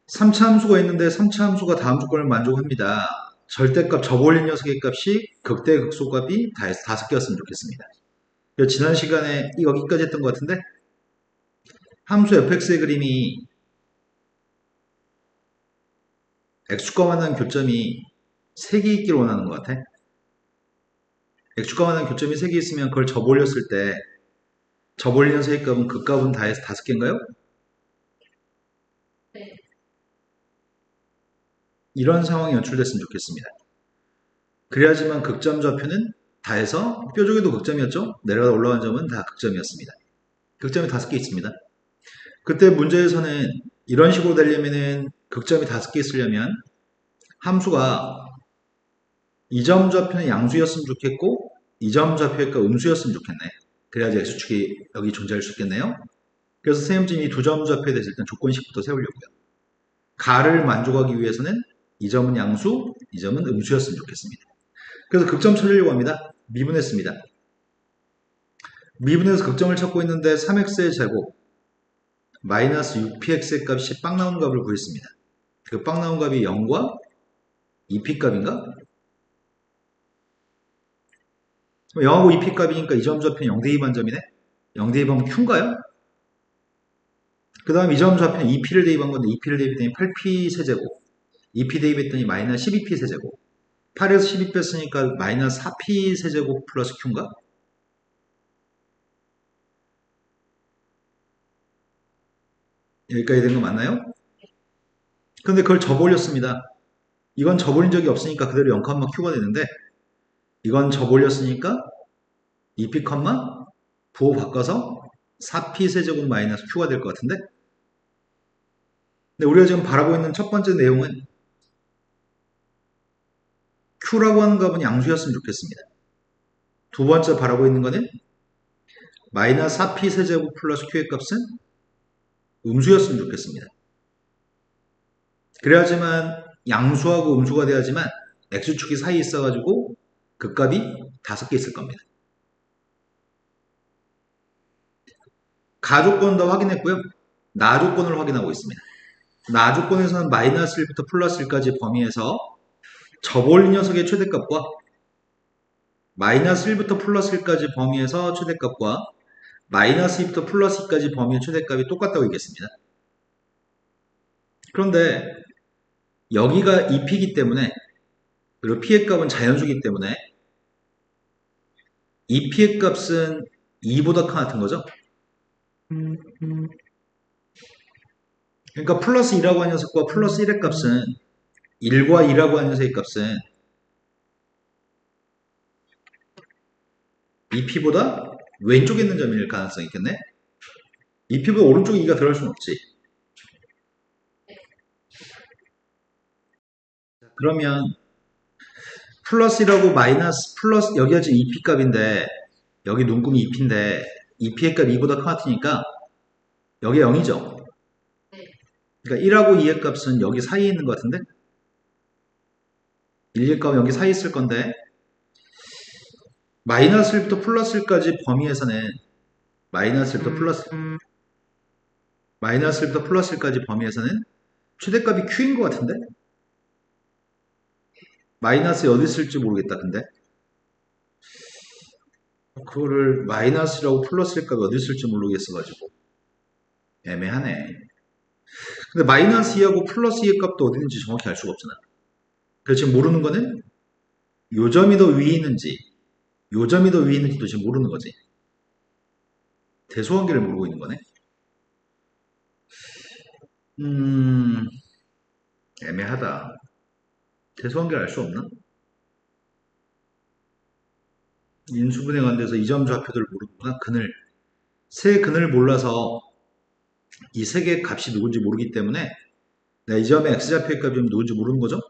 3차 함수가 있는데 3차 함수가 다음 조건을 만족합니다. 절대값 접올린 녀석의 값이 극대 극소값이 다섯 개였으면 좋겠습니다. 지난 시간에 여기까지 했던 것 같은데 함수 fx의 그림이 x축과 만난 교점이 3개 있기를 원하는 것 같아. x축과 만난 교점이 3개 있으면 그걸 접올렸을 때 접올린 녀석의 값은 그 값은 다 해서 5개인가요? 네. 이런 상황이 연출됐으면 좋겠습니다. 그래야지만 극점 좌표는 다 해서 뾰족에도 극점이었죠? 내려가 올라간 점은 다 극점이었습니다. 극점이 5개 있습니다. 그때 문제에서는 이런 식으로 되려면은 극점이 5개 있으려면 함수가 이 점 좌표는 양수였으면 좋겠고 이 점 좌표가 음수였으면 좋겠네. 그래야지 x축이 여기 존재할 수 있겠네요. 그래서 선생님이 두 점 좌표에 대해서 일단 조건식부터 세우려고요. 가를 만족하기 위해서는 이 점은 양수, 이 점은 음수였으면 좋겠습니다. 그래서 극점 찾으려고 합니다. 미분했습니다. 미분해서 극점을 찾고 있는데 3x의 제곱 마이너스 6px의 값이 빵 나온 값을 구했습니다. 그 빵 나온 값이 0과 2p 값인가? 0하고 2p 값이니까 이 점 좌표는 0대2 반점이네? 0대2 하면 q인가요? 그 다음 이 점 좌표는 2p를 대입한 건데 2p를 대입했더니 8p 세제곱 2p 대입했더니 마이너스 12p 세제곱 8에서 12 뺐으니까 마이너스 4p 세제곱 플러스 q인가? 여기까지 된 거 맞나요? 근데 그걸 접올렸습니다. 이건 접올린 적이 없으니까 그대로 0, q가 되는데 이건 접올렸으니까 2p, 부호 바꿔서 4p 세제곱 마이너스 q가 될 것 같은데 근데 우리가 지금 바라고 있는 첫 번째 내용은 q라고 하는 값은 양수였으면 좋겠습니다. 두 번째 바라고 있는 거는 마이너스 4p 세제곱 플러스 q의 값은 음수였으면 좋겠습니다. 그래야지만 양수하고 음수가 돼야지만 x축이 사이에 있어가지고 그 값이 5개 있을 겁니다. 가조건 도 확인했고요. 나조건을 확인하고 있습니다. 나조건에서는 마이너스 1부터 플러스 1까지 범위에서 접올린 녀석의 최대값과 마이너스 1부터 플러스 1까지 범위에서 최대값과 마이너스 2부터 플러스 2까지 범위의 최대값이 똑같다고 얘기했습니다. 그런데 여기가 2p이기 때문에 그리고 p의 값은 자연수기 때문에 2p의 값은 2보다 같은 거죠. 그러니까 플러스 2라고 하는 녀석과 플러스 1의 값은 1과 2라고 하는 녀석의 값은 2p보다 왼쪽에 있는 점일 가능성이 있겠네. 2p보다 오른쪽에 2가 들어갈 수는 없지. 그러면 플러스 1하고 마이너스 플러스 여기가 지금 2p 값인데 여기 눈금이 2p인데 2p의 값 2보다 같으니까 여기 0이죠. 네. 그러니까 1하고 2의 값은 여기 사이에 있는 것 같은데 1의 값은 여기 사이에 있을 건데 마이너스 1부터 플러스 1까지 범위에서는 마이너스 1부터 플러스 1까지 범위에서는 최대값이 q인 것 같은데 마이너스 어디 있을지 모르겠다 근데 그거를 마이너스라고 플러스일 값이 어디 있을지 모르겠어가지고 애매하네. 근데 마이너스 2하고 플러스 2의 값도 어디 있는지 정확히 알 수가 없잖아. 그래서 지금 모르는 거는 요 점이 더 위에 있는지 요 점이 더 위에 있는지도 지금 모르는 거지. 대소관계를 모르고 있는 거네. 음 애매하다. 대소관계를 알 수 없나? 인수분해 관계에서 이 점 좌표들을 모르는구나. 근을 세 근을 몰라서 이 세 개의 값이 누군지 모르기 때문에 내가 이 점의 x좌표의 값이 누군지 모르는 거죠.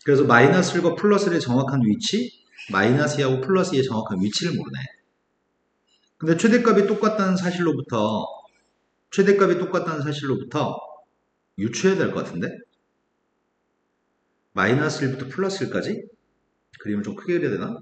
그래서 마이너스 1과 플러스 1의 정확한 위치, 마이너스 2하고 플러스 2의 정확한 위치를 모르네. 근데 최대값이 똑같다는 사실로부터 유추해야 될 것 같은데? 마이너스 1부터 플러스 1까지? 그림을 좀 크게 그려야 되나?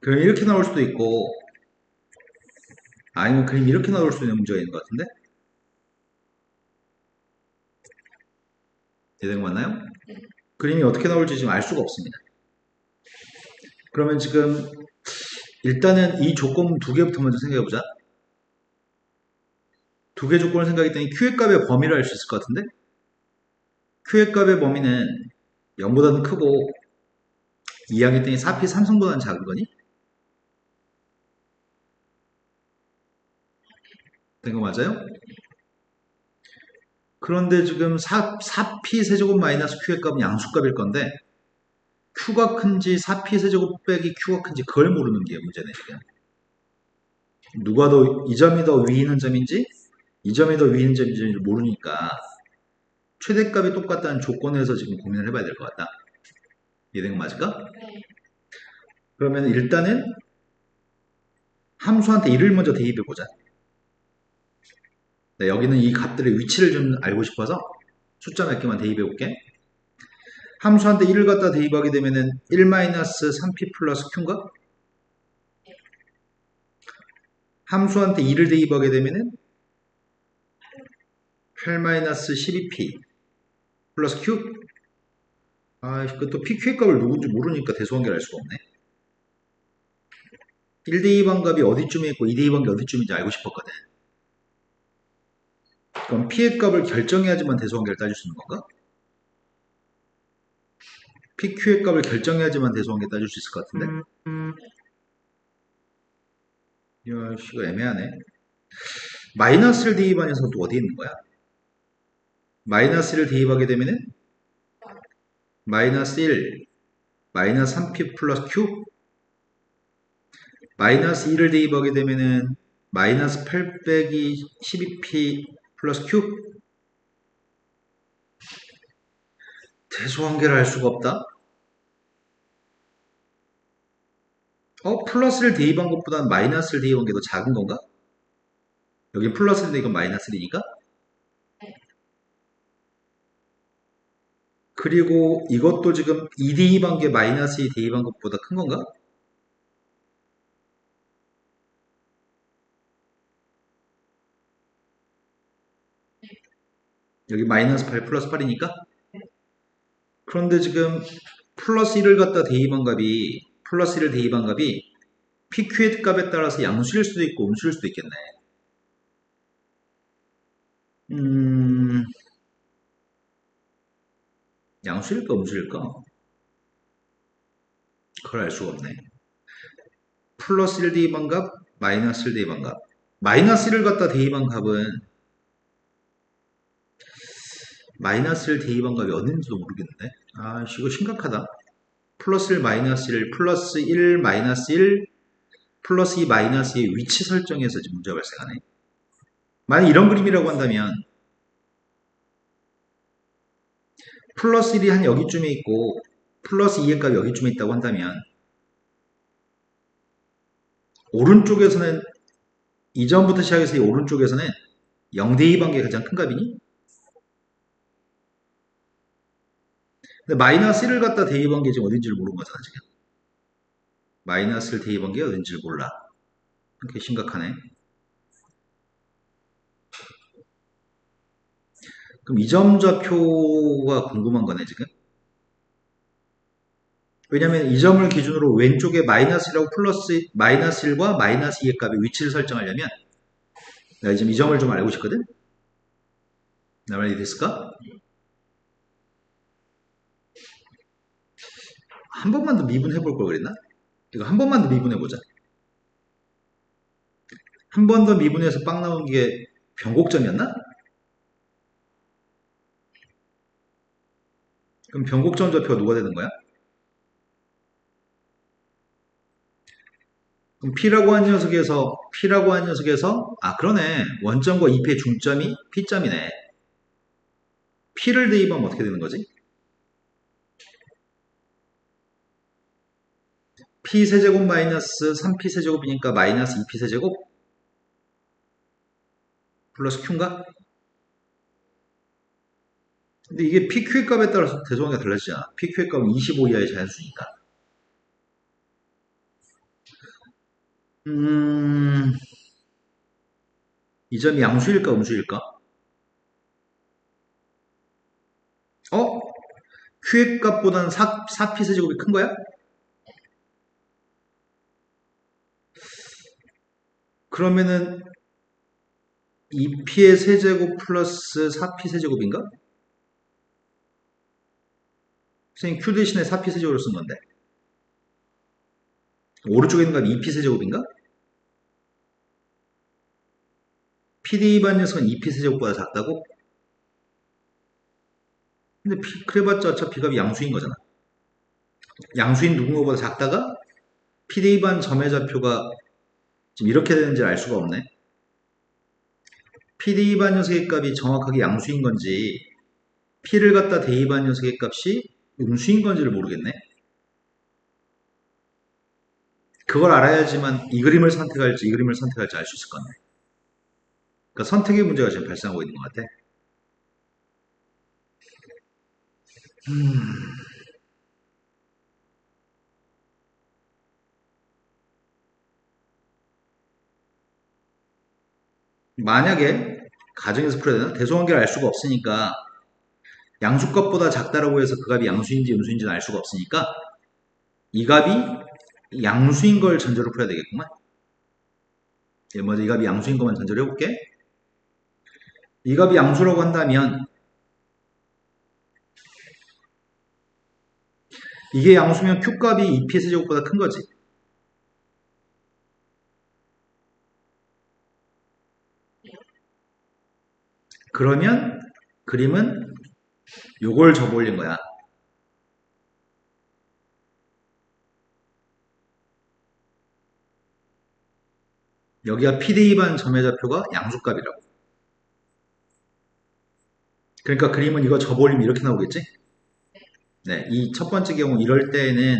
그럼 이렇게 나올 수도 있고 아니면 그림 이렇게 나올 수 있는 문제가 있는 것 같은데? 이해된 거 맞나요? 그림이 어떻게 나올지 지금 알 수가 없습니다. 그러면 지금 일단은 이 조건 두 개부터 먼저 생각해 보자. 두 개 조건을 생각했더니 Q의 값의 범위를 알 수 있을 것 같은데? Q의 값의 범위는 0보다는 크고 2하기 때문에 4P 3승보다는 작은 거니? 된 거 맞아요? 그런데 지금 4P 세제곱 마이너스 Q의 값은 양수값일 건데 Q가 큰지 4P 세제곱 빼기 Q가 큰지 그걸 모르는 게 문제네 지금. 누가 더 이 점이 더 위 있는 점인지 이 점이 더 위 있는 점인지 모르니까 최대값이 똑같다는 조건에서 지금 고민을 해봐야 될 것 같다. 이해된 거 맞을까? 네. 그러면 일단은 함수한테 1을 먼저 대입해 보자. 네, 여기는 이 값들의 위치를 좀 알고 싶어서 숫자 몇 개만 대입해 볼게. 함수한테 1을 갖다 대입하게 되면은 1-3p 플러스 q인가? 함수한테 2를 대입하게 되면은 8-12p 플러스 q? 아, 또 pq의 값을 누군지 모르니까 대소관계를 알 수가 없네. 1 대입한 값이 어디쯤에 있고 2 대입한 게 어디쯤인지 알고 싶었거든. 그럼 p의 값을 결정해야지만 대소관계를 따질 수 있는 건가? pq의 값을 결정해야지만 대소관계 따질 수 있을 것 같은데? 이야, 이거 애매하네. 마이너스를 대입한 녀석은 또 어디에 있는 거야? 마이너스를 대입하게 되면은 마이너스 1, 마이너스 3p 플러스 q, 마이너스 2를 대입하게 되면은 마이너스 8 빼기 12p 플러스 q. 대소관계를 알 수가 없다. 플러스를 대입한 것보다는 마이너스를 대입한 게 더 작은 건가? 여기 플러스인데 이건 마이너스니까? 그리고 이것도 지금 2 대입한 게 마이너스 2 대입한 것보다 큰 건가? 여기 마이너스 8 플러스 8이니까? 그런데 지금 플러스 1을 갖다 대입한 값이 플러스 1을 대입한 값이 PQ의 값에 따라서 양수일 수도 있고 음수일 수도 있겠네. 양수일까 음수일까? 그걸 알 수가 없네. 플러스 1 대입한 값, 마이너스 1 대입한 값. 마이너스 1을 갖다 대입한 값은 마이너스 1 대입한 값이 어딘지도 모르겠는데. 아, 이거 심각하다. 플러스 1 마이너스 1 플러스 1 마이너스 1 플러스 2 마이너스 2의 위치 설정에서 지금 문제가 발생하네. 만약 이런 그림이라고 한다면 플러스 1이 한 여기쯤에 있고 플러스 2의 값이 여기쯤에 있다고 한다면 오른쪽에서는 이전부터 시작해서 이 오른쪽에서는 0 대입한 게 가장 큰 값이니? 근데 마이너스 1을 갖다 대입한 게 지금 어딘지를 모르는 거잖아 지금. 마이너스를 대입한 게 어딘지를 몰라. 그게 심각하네. 그럼 이 점 좌표가 궁금한 거네 지금. 왜냐면 이 점을 기준으로 왼쪽에 마이너스 1하고 플러스 마이너스 1과 마이너스 2의 값의 위치를 설정하려면 내가 지금 이 점을 좀 알고 싶거든. 나 말이 됐을까? 한 번만 더 미분해 볼 걸 그랬나? 이거 한 번만 더 미분해 보자. 한 번 더 미분해서 빵 나온 게 변곡점이었나? 그럼 변곡점 좌표가 누가 되는 거야? 그럼 P라고 한 녀석에서 아 그러네. 원점과 2P의 중점이 P점이네. P를 대입하면 어떻게 되는 거지? P 세제곱 마이너스 3P 세제곱이니까 마이너스 2P 세제곱 플러스 Q인가? 근데 이게 PQ의 값에 따라서 대소관계가 달라지잖아. PQ의 값은 25 이하의 자연수니까. 음, 이 점이 양수일까 음수일까? 어? Q의 값보다는 4p 세제곱이 큰 거야? 그러면은 2p의 세제곱 플러스 4p 세제곱인가? 선생님 Q 대신에 4p 세제곱을 쓴 건데 오른쪽에 있는 값이 2p 세제곱인가? PD2반 녀석은 2p 세제곱보다 작다고? 근데 그래봤자 어차피 값이 양수인 거잖아. 양수인 누군가보다 작다가 PD2반 점의 좌표가 지금 이렇게 되는지 알 수가 없네. PD2반 녀석의 값이 정확하게 양수인 건지 P를 갖다 대입한 녀석의 값이 음수인 건지를 모르겠네. 그걸 알아야지만 이 그림을 선택할지 이 그림을 선택할지 알 수 있을 건데. 그러니까 선택의 문제가 지금 발생하고 있는 것 같아. 만약에 가정에서 풀어야 되나? 대소관계를 알 수가 없으니까 양수값보다 작다라고 해서 그 값이 양수인지 음수인지는 알 수가 없으니까 이 값이 양수인 걸 전제로 풀어야 되겠구만. 먼저 이 값이 양수인 것만 전제로 해볼게. 이 값이 양수라고 한다면 이게 양수면 Q값이 2p의 제곱보다 큰 거지. 그러면 그림은 요걸 접어올린 거야. 여기가 P-대입한 점의 좌표가 양수값이라고. 그러니까 그림은 이거 접어올리면 이렇게 나오겠지? 네, 이 첫 번째 경우 이럴 때에는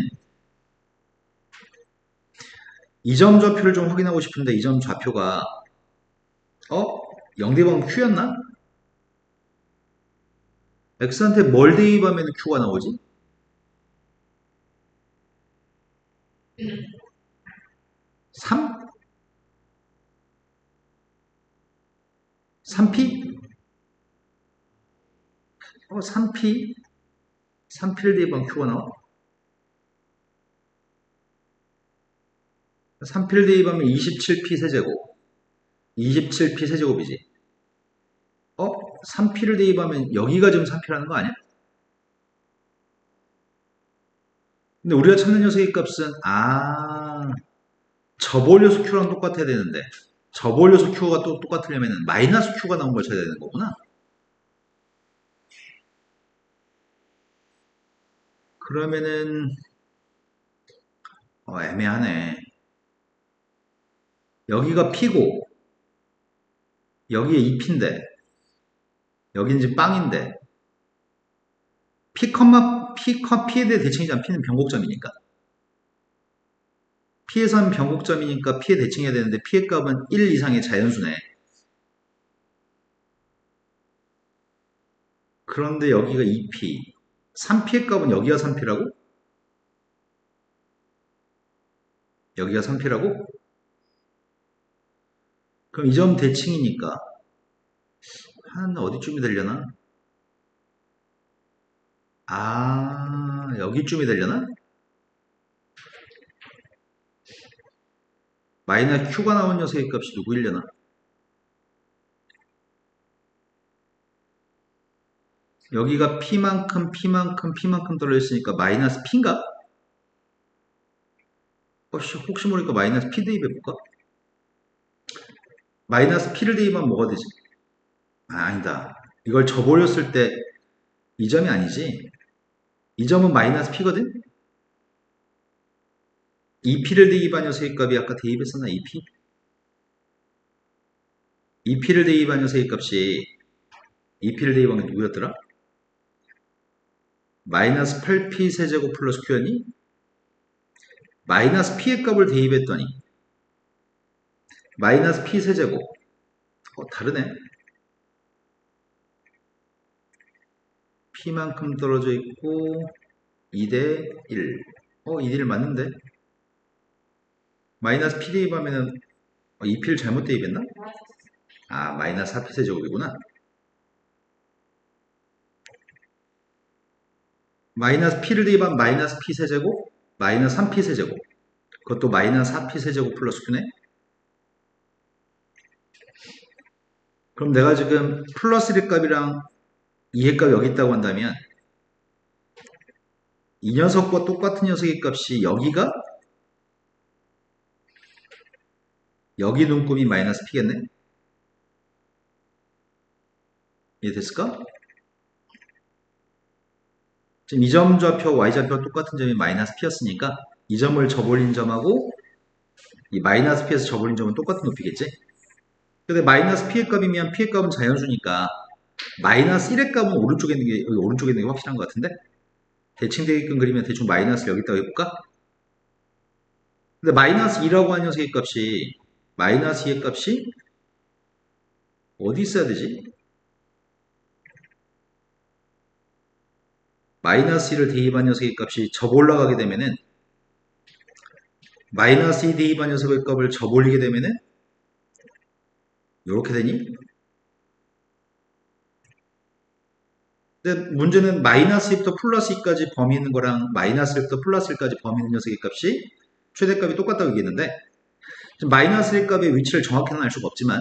이 점 좌표를 좀 확인하고 싶은데 이 점 좌표가 0대입하면 Q였나? X한테 뭘 대입하면 Q가 나오지? 3? 3P? 3P? 3P를 대입하면 Q가 나와? 3P를 대입하면 27P 세제곱 27P 세제곱이지. 3P를 대입하면 여기가 지금 3P라는 거 아니야? 근데 우리가 찾는 녀석의 값은 접올려서 Q랑 똑같아야 되는데 접올려서 Q가 또 똑같으려면 마이너스 Q가 나온 걸 찾아야 되는 거구나. 그러면은 애매하네. 여기가 P고 여기에 2P인데 여기는 지금 빵인데 P에 대해 대칭이잖아. P는 변곡점이니까. P에서 는 변곡점이니까 P에 대칭해야 되는데 P의 값은 1 이상의 자연수네. 그런데 여기가 2P 3P의 값은 여기가 3P라고? 여기가 3P라고? 그럼 이 점 대칭이니까 한 어디쯤이 되려나? 여기쯤이 되려나? 마이너스 Q가 나온 녀석의 값이 누구이려나? 여기가 P만큼 떨어졌으니까 마이너스 P인가? 혹시 모르니까 마이너스 P 대입해볼까? 마이너스 P를 대입하면 뭐가 되지? 아니다. 이걸 접어올렸을 때 이 점이 아니지. 이 점은 마이너스 P거든? 2P를 대입한 녀석의 값이 아까 대입했었나? 2P? 2P를 대입한 녀석의 값이 2P를 대입한 게 누구였더라? 마이너스 8P 세제곱 플러스 Q였니? 마이너스 P의 값을 대입했더니 마이너스 P 세제곱 다르네. P만큼 떨어져 있고 2대 1 2대 1 맞는데? 마이너스 p 대입하면은 2p를 잘못 대입했나? 아, 마이너스 4p 세제곱이구나. 마이너스 p를 대입하면 마이너스 p 세제곱, 마이너스 3p 세제곱. 그것도 마이너스 4p 세제곱 플러스 q네. 그럼 내가 지금 플러스 1의 값이랑 2의 값이 여기 있다고 한다면 이 녀석과 똑같은 녀석의 값이 여기가 여기 눈곱이 마이너스 p겠네? 이해됐을까? 지금 이 점 좌표, y좌표가 똑같은 점이 마이너스 p였으니까 이 점을 접올린 점하고 이 마이너스 p에서 접올린 점은 똑같은 높이겠지? 근데 마이너스 p의 값이면 p의 값은 자연수니까 마이너스 1의 값은 오른쪽에 있는 게 여기 오른쪽에 있는 게 확실한 것 같은데? 대칭 대입근 그리면 대충 마이너스 여기 있다고 해볼까? 근데 마이너스 2라고 하는 녀석의 값이 마이너스 2의 값이 어디 있어야 되지? 마이너스 2를 대입한 녀석의 값이 접 올라가게 되면은 마이너스 2 대입한 녀석의 값을 접 올리게 되면은 이렇게 되니? 근데 문제는 마이너스 2부터 플러스 2까지 범위 있는 거랑 마이너스 1부터 플러스 1까지 범위 있는 녀석의 값이 최대값이 똑같다고 얘기했는데 지금 마이너스 1 값의 위치를 정확히는 알 수가 없지만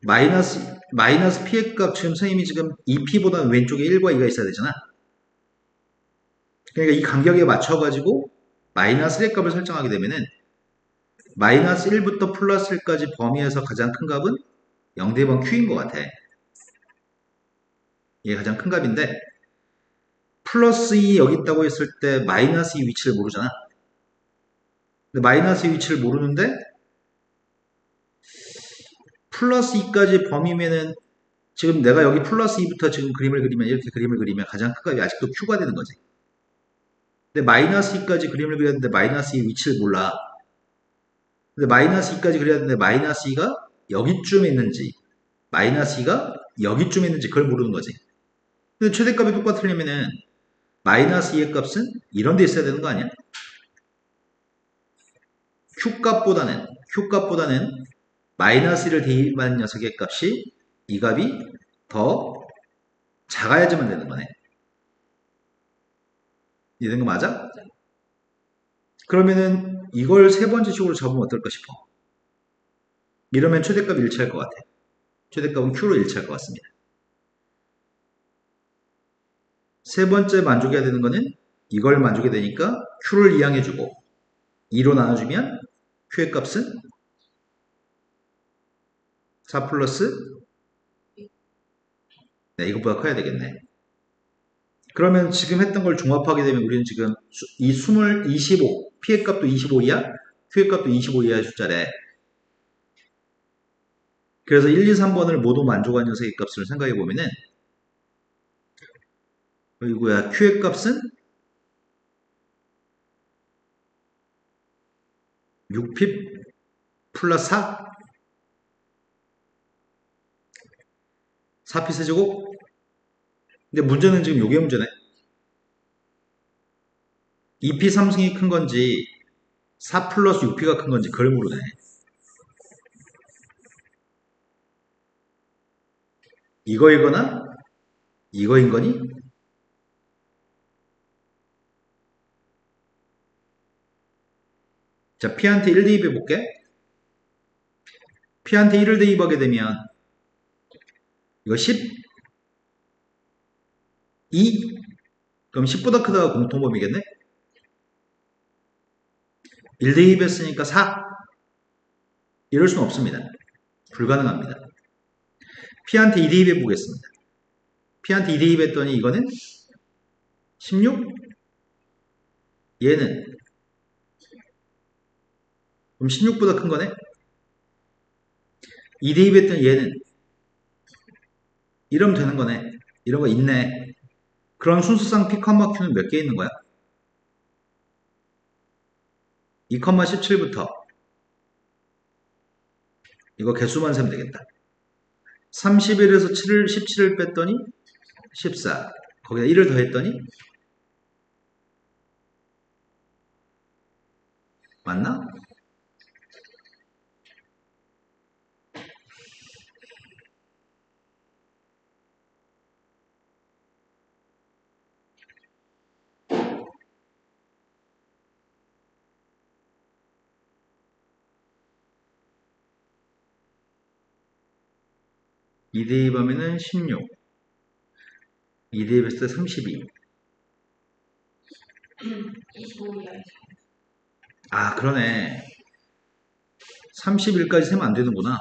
마이너스 p의 값 지금 선생님이 지금 2p보다 왼쪽에 1과 2가 있어야 되잖아. 그러니까 이 간격에 맞춰가지고 마이너스 1의 값을 설정하게 되면은 마이너스 1부터 플러스 1까지 범위에서 가장 큰 값은 0대번 q인 것 같아. 이게 가장 큰 값인데 플러스 2 여기 있다고 했을 때 마이너스 2 위치를 모르잖아. 근데 마이너스 2 위치를 모르는데 플러스 2까지 범위면은 지금 내가 여기 플러스 2부터 지금 그림을 그리면 이렇게 그림을 그리면 가장 큰 값이 아직도 q가 되는 거지. 근데 마이너스 2까지 그림을 그렸는데 마이너스 2 위치를 몰라. 근데 마이너스 2까지 그려야 되는데 마이너스 2가 여기쯤에 있는지 마이너스 2가 여기쯤에 있는지 그걸 모르는 거지. 근데 최대값이 똑같으려면은 마이너스 2의 값은 이런 데 있어야 되는 거 아니야? Q값보다는 마이너스 1을 대입한 녀석의 값이 이 값이 더 작아야지만 되는 거네. 이해된 거 맞아? 그러면은 이걸 세 번째 식으로 잡으면 어떨까 싶어. 이러면 최대값이 일치할 것 같아. 최대값은 Q로 일치할 것 같습니다. 세 번째 만족해야 되는 거는 이걸 만족이 되니까 Q를 이항해주고 2로 나눠주면 Q의 값은 4 플러스 네, 이것보다 커야 되겠네. 그러면 지금 했던 걸 종합하게 되면 우리는 지금 이 25, P의 값도 25 이하, Q의 값도 25 이하의 숫자래. 그래서 1, 2, 3번을 모두 만족한 녀석의 값을 생각해 보면은 이거야 Q의 값은 6P 플러스 4 4P 세제곱. 근데 문제는 지금 요게 문제네. 2P 3승이 큰 건지 4 플러스 6P가 큰 건지 그걸 모르네. 이거이거나 이거인 거니? 자, P한테 1 대입해 볼게. P한테 1을 대입하게 되면 이거 10, 2, 그럼 10보다 크다가 공통범위겠네? 1 대입했으니까 4. 이럴 수는 없습니다. 불가능합니다. P한테 2 대입해 보겠습니다. P한테 2 대입했더니 이거는 16? 얘는 그럼 16보다 큰 거네? 2 대입했더니 얘는 이러면 되는 거네. 이런 거 있네. 그럼 순수상 P, Q는 몇 개 있는 거야? 2,17부터 이거 개수만 세면 되겠다. 31에서 17을 뺐더니 14. 거기다 1을 더했더니 맞나? 2 대입하면은 16. 2 대입했을 때 32. 25이야. 아, 그러네. 31까지 세면 안 되는구나.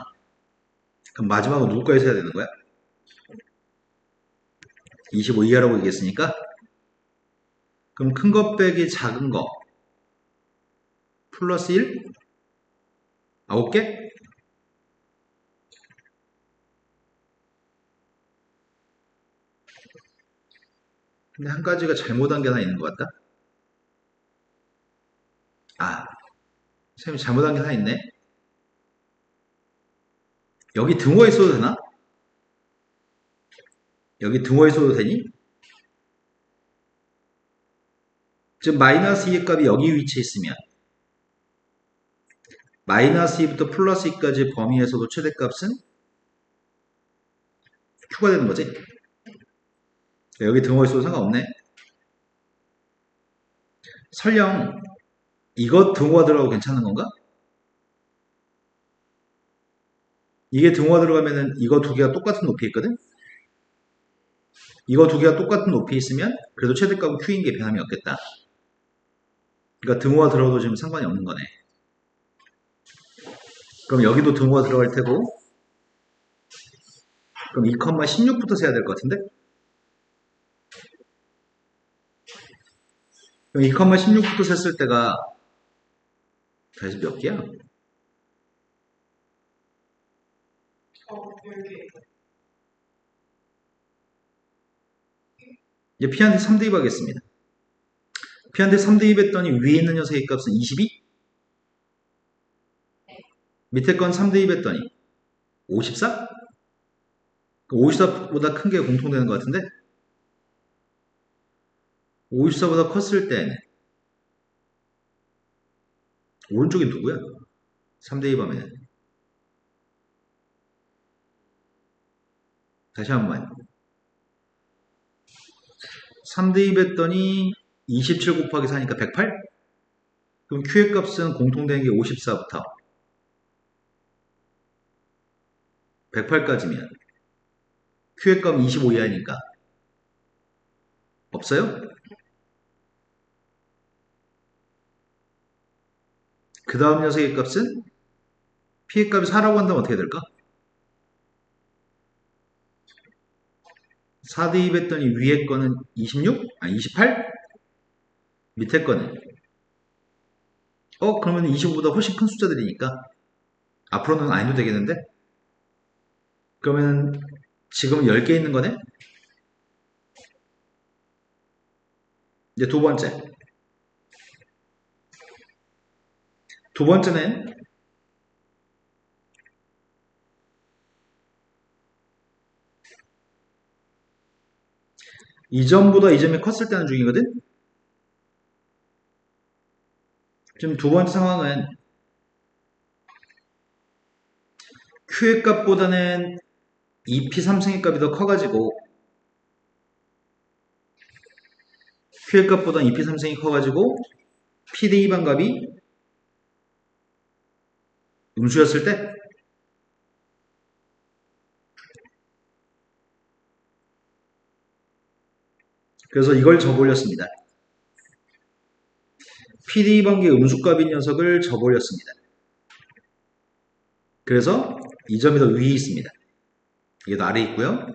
그럼 마지막으로 누구까지 세야 되는 거야? 25 이하라고 얘기했으니까? 그럼 큰 거 빼기 작은 거. 플러스 1? 9개? 근데 한 가지가 잘못한 게 하나 있는 것 같다. 아, 선생님 잘못한 게 하나 있네. 여기 등호에 써도 되나? 여기 등호에 써도 되니? 즉 마이너스 2의 값이 여기 위치해 있으면 마이너스 2부터 플러스 2까지 범위에서도 최대값은 Q가 되는 거지. 여기 등호에 써도 상관없네. 설령 이것 등호가 들어가도 괜찮은 건가? 이게 등호가 들어가면은 이거 두 개가 똑같은 높이에 있거든? 이거 두 개가 똑같은 높이에 있으면 그래도 최대값은 Q인 게 변함이 없겠다. 그러니까 등호가 들어가도 지금 상관이 없는 거네. 그럼 여기도 등호가 들어갈 테고 그럼 2,16부터 세야 될 것 같은데? 그럼 2,16부터 셌을 때가 다시 몇 개야? 여기. 이제 P한테 3대입 하겠습니다. P한테 3대입 했더니 위에 있는 녀석의 값은 22? 밑에 건 3대입 했더니 54? 54보다 큰 게 공통되는 것 같은데? 54보다 컸을 때 오른쪽이 누구야? 3대입 하면 다시 한번 3대입 했더니 27 곱하기 4니까 108? 그럼 Q의 값은 공통되는 게 54부터 108까지면 Q의 값은 25 이하니까 없어요? 그 다음 녀석의 값은 P의 값이 4라고 한다면 어떻게 될까? 4대입 했더니 위에 거는 26? 아 28? 밑에 거는 그러면 25보다 훨씬 큰 숫자들이니까 앞으로는 안 해도 되겠는데? 그러면 지금 10개 있는 거네? 이제 두 번째. 두 번째는 이 점보다 이 점이 컸을 때는 중이거든? 지금 두 번째 상황은 Q의 값보다는 2P3승의 값이 더 커가지고 Q의 값보다 2P3승이 커가지고 P-대입한 값이 음수였을 때 그래서 이걸 적어올렸습니다. P-대입한 게 음수값인 녀석을 적어올렸습니다. 그래서 이 점이 더 위에 있습니다. 이게 더 아래에 있고요.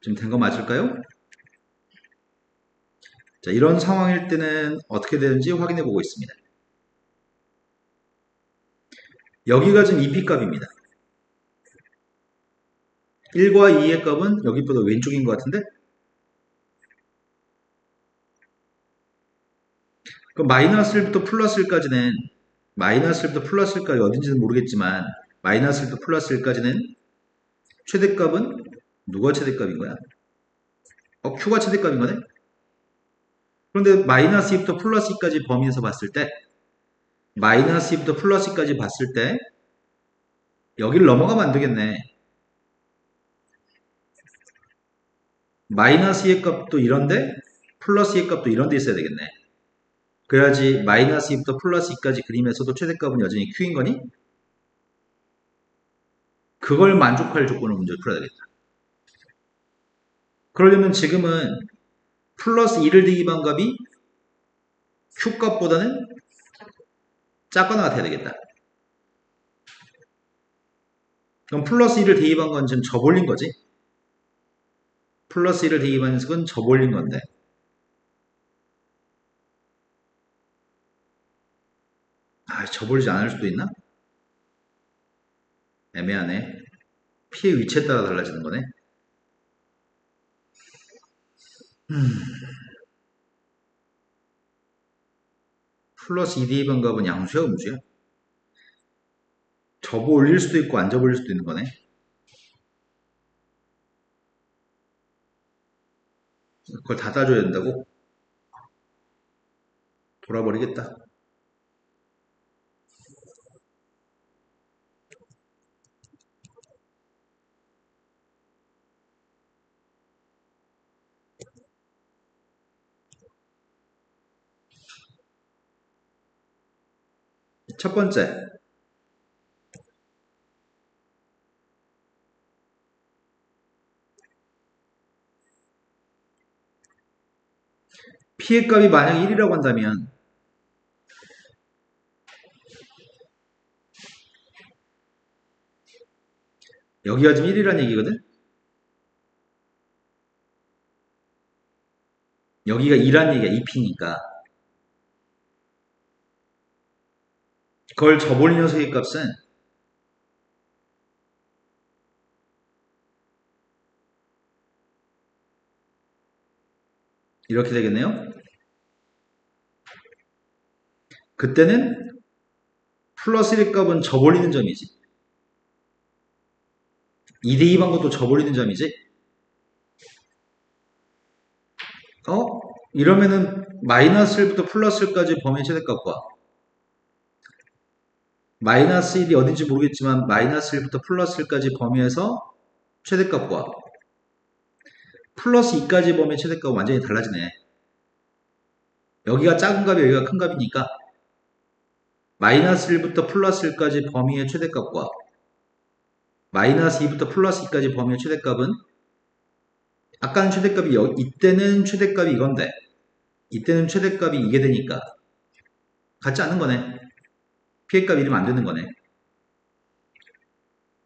지금 된 거 맞을까요? 자, 이런 상황일 때는 어떻게 되는지 확인해 보고 있습니다. 여기가 지금 2P 값입니다. 1과 2의 값은 여기보다 왼쪽인 것 같은데? 그럼 마이너스 1부터 플러스 1까지는 마이너스 1부터 플러스 1까지 어딘지는 모르겠지만 마이너스 1부터 플러스 1까지는 최대값은 누가 최대값인 거야? Q가 최대값인 거네? 그런데 마이너스 2부터 플러스 2까지 범위에서 봤을 때 마이너스 2부터 플러스 2까지 봤을 때 여기를 넘어가면 안 되겠네. 마이너스 2의 값도 이런데 플러스 2의 값도 이런 데 있어야 되겠네. 그래야지 마이너스 2부터 플러스 2까지 그림에서도 최대값은 여전히 Q인 거니? 그걸 만족할 조건을 문제를 풀어야 되겠다. 그러려면 지금은 플러스 2를 대입한 값이 Q값보다는 작거나 같아야 되겠다. 그럼 플러스 2를 대입한 건 지금 접올린 거지? 플러스 1을 대입한 건 접올린 건데. 접올리지 않을 수도 있나? 애매하네. P의 위치에 따라 달라지는 거네. 플러스 2 대입한 값은 양수야, 음수야? 접올릴 수도 있고 안 접올릴 수도 있는 거네. 그걸 다 따줘야 된다고? 돌아버리겠다. 첫 번째, P의 값이 만약에 1이라고 한다면 여기가 지금 1이라는 얘기거든? 여기가 2라는 얘기야, 2P니까. 그걸 접올린 녀석의 값은 이렇게 되겠네요. 그때는 플러스 1의 값은 접올리는 점이지. 2 대입한 것도 접올리는 점이지. 이러면은 마이너스 1부터 플러스 1까지 범위의 최대값과 마이너스 1이 어딘지 모르겠지만 마이너스 1부터 플러스 1까지 범위에서 최대값과 플러스 2까지 범위의 최대값은 완전히 달라지네. 여기가 작은 값이 여기가 큰 값이니까 마이너스 1부터 플러스 1까지 범위의 최대값과 마이너스 2부터 플러스 2까지 범위의 최대값은 아까는 최대값이 이때는 최대값이 이건데 이때는 최대값이 이게 되니까 같지 않은 거네. P의 값 이러면 안 되는 거네.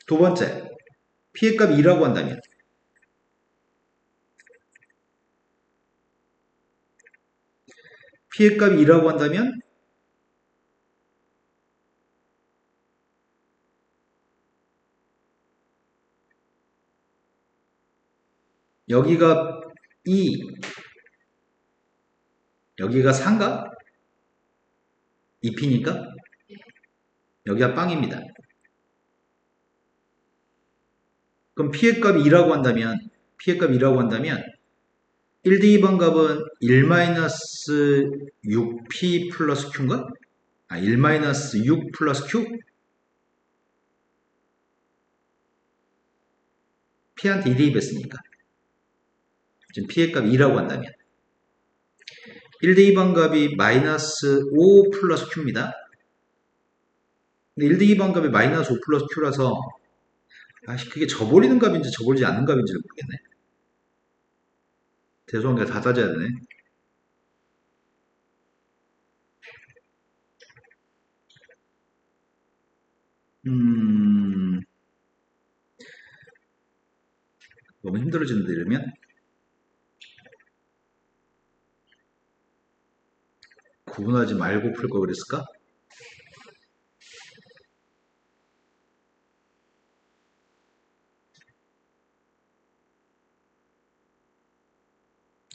두 번째, P의 값이 2라고 한다면 P의 값이 2라고 한다면 여기가 2, 여기가 3가 2P니까 여기가 빵입니다. 그럼 P의 값이 2라고 한다면 P의 값이 2라고 한다면 1 대입한 값은 1-6P 플러스 Q인가? 1-6 플러스 Q? P한테 2 대입했으니까 지금 P의 값이 2라고 한다면 1 대입한 값이 마이너스 5 플러스 Q입니다. 근데 1 대입한 값이 마이너스 5 플러스 Q라서 그게 접올리는 값인지 접올리지 않는 값인지를 모르겠네. 대소관계가 다 따져야 되네. 너무 힘들어지는데 이러면 구분하지 말고 풀 걸 그랬을까?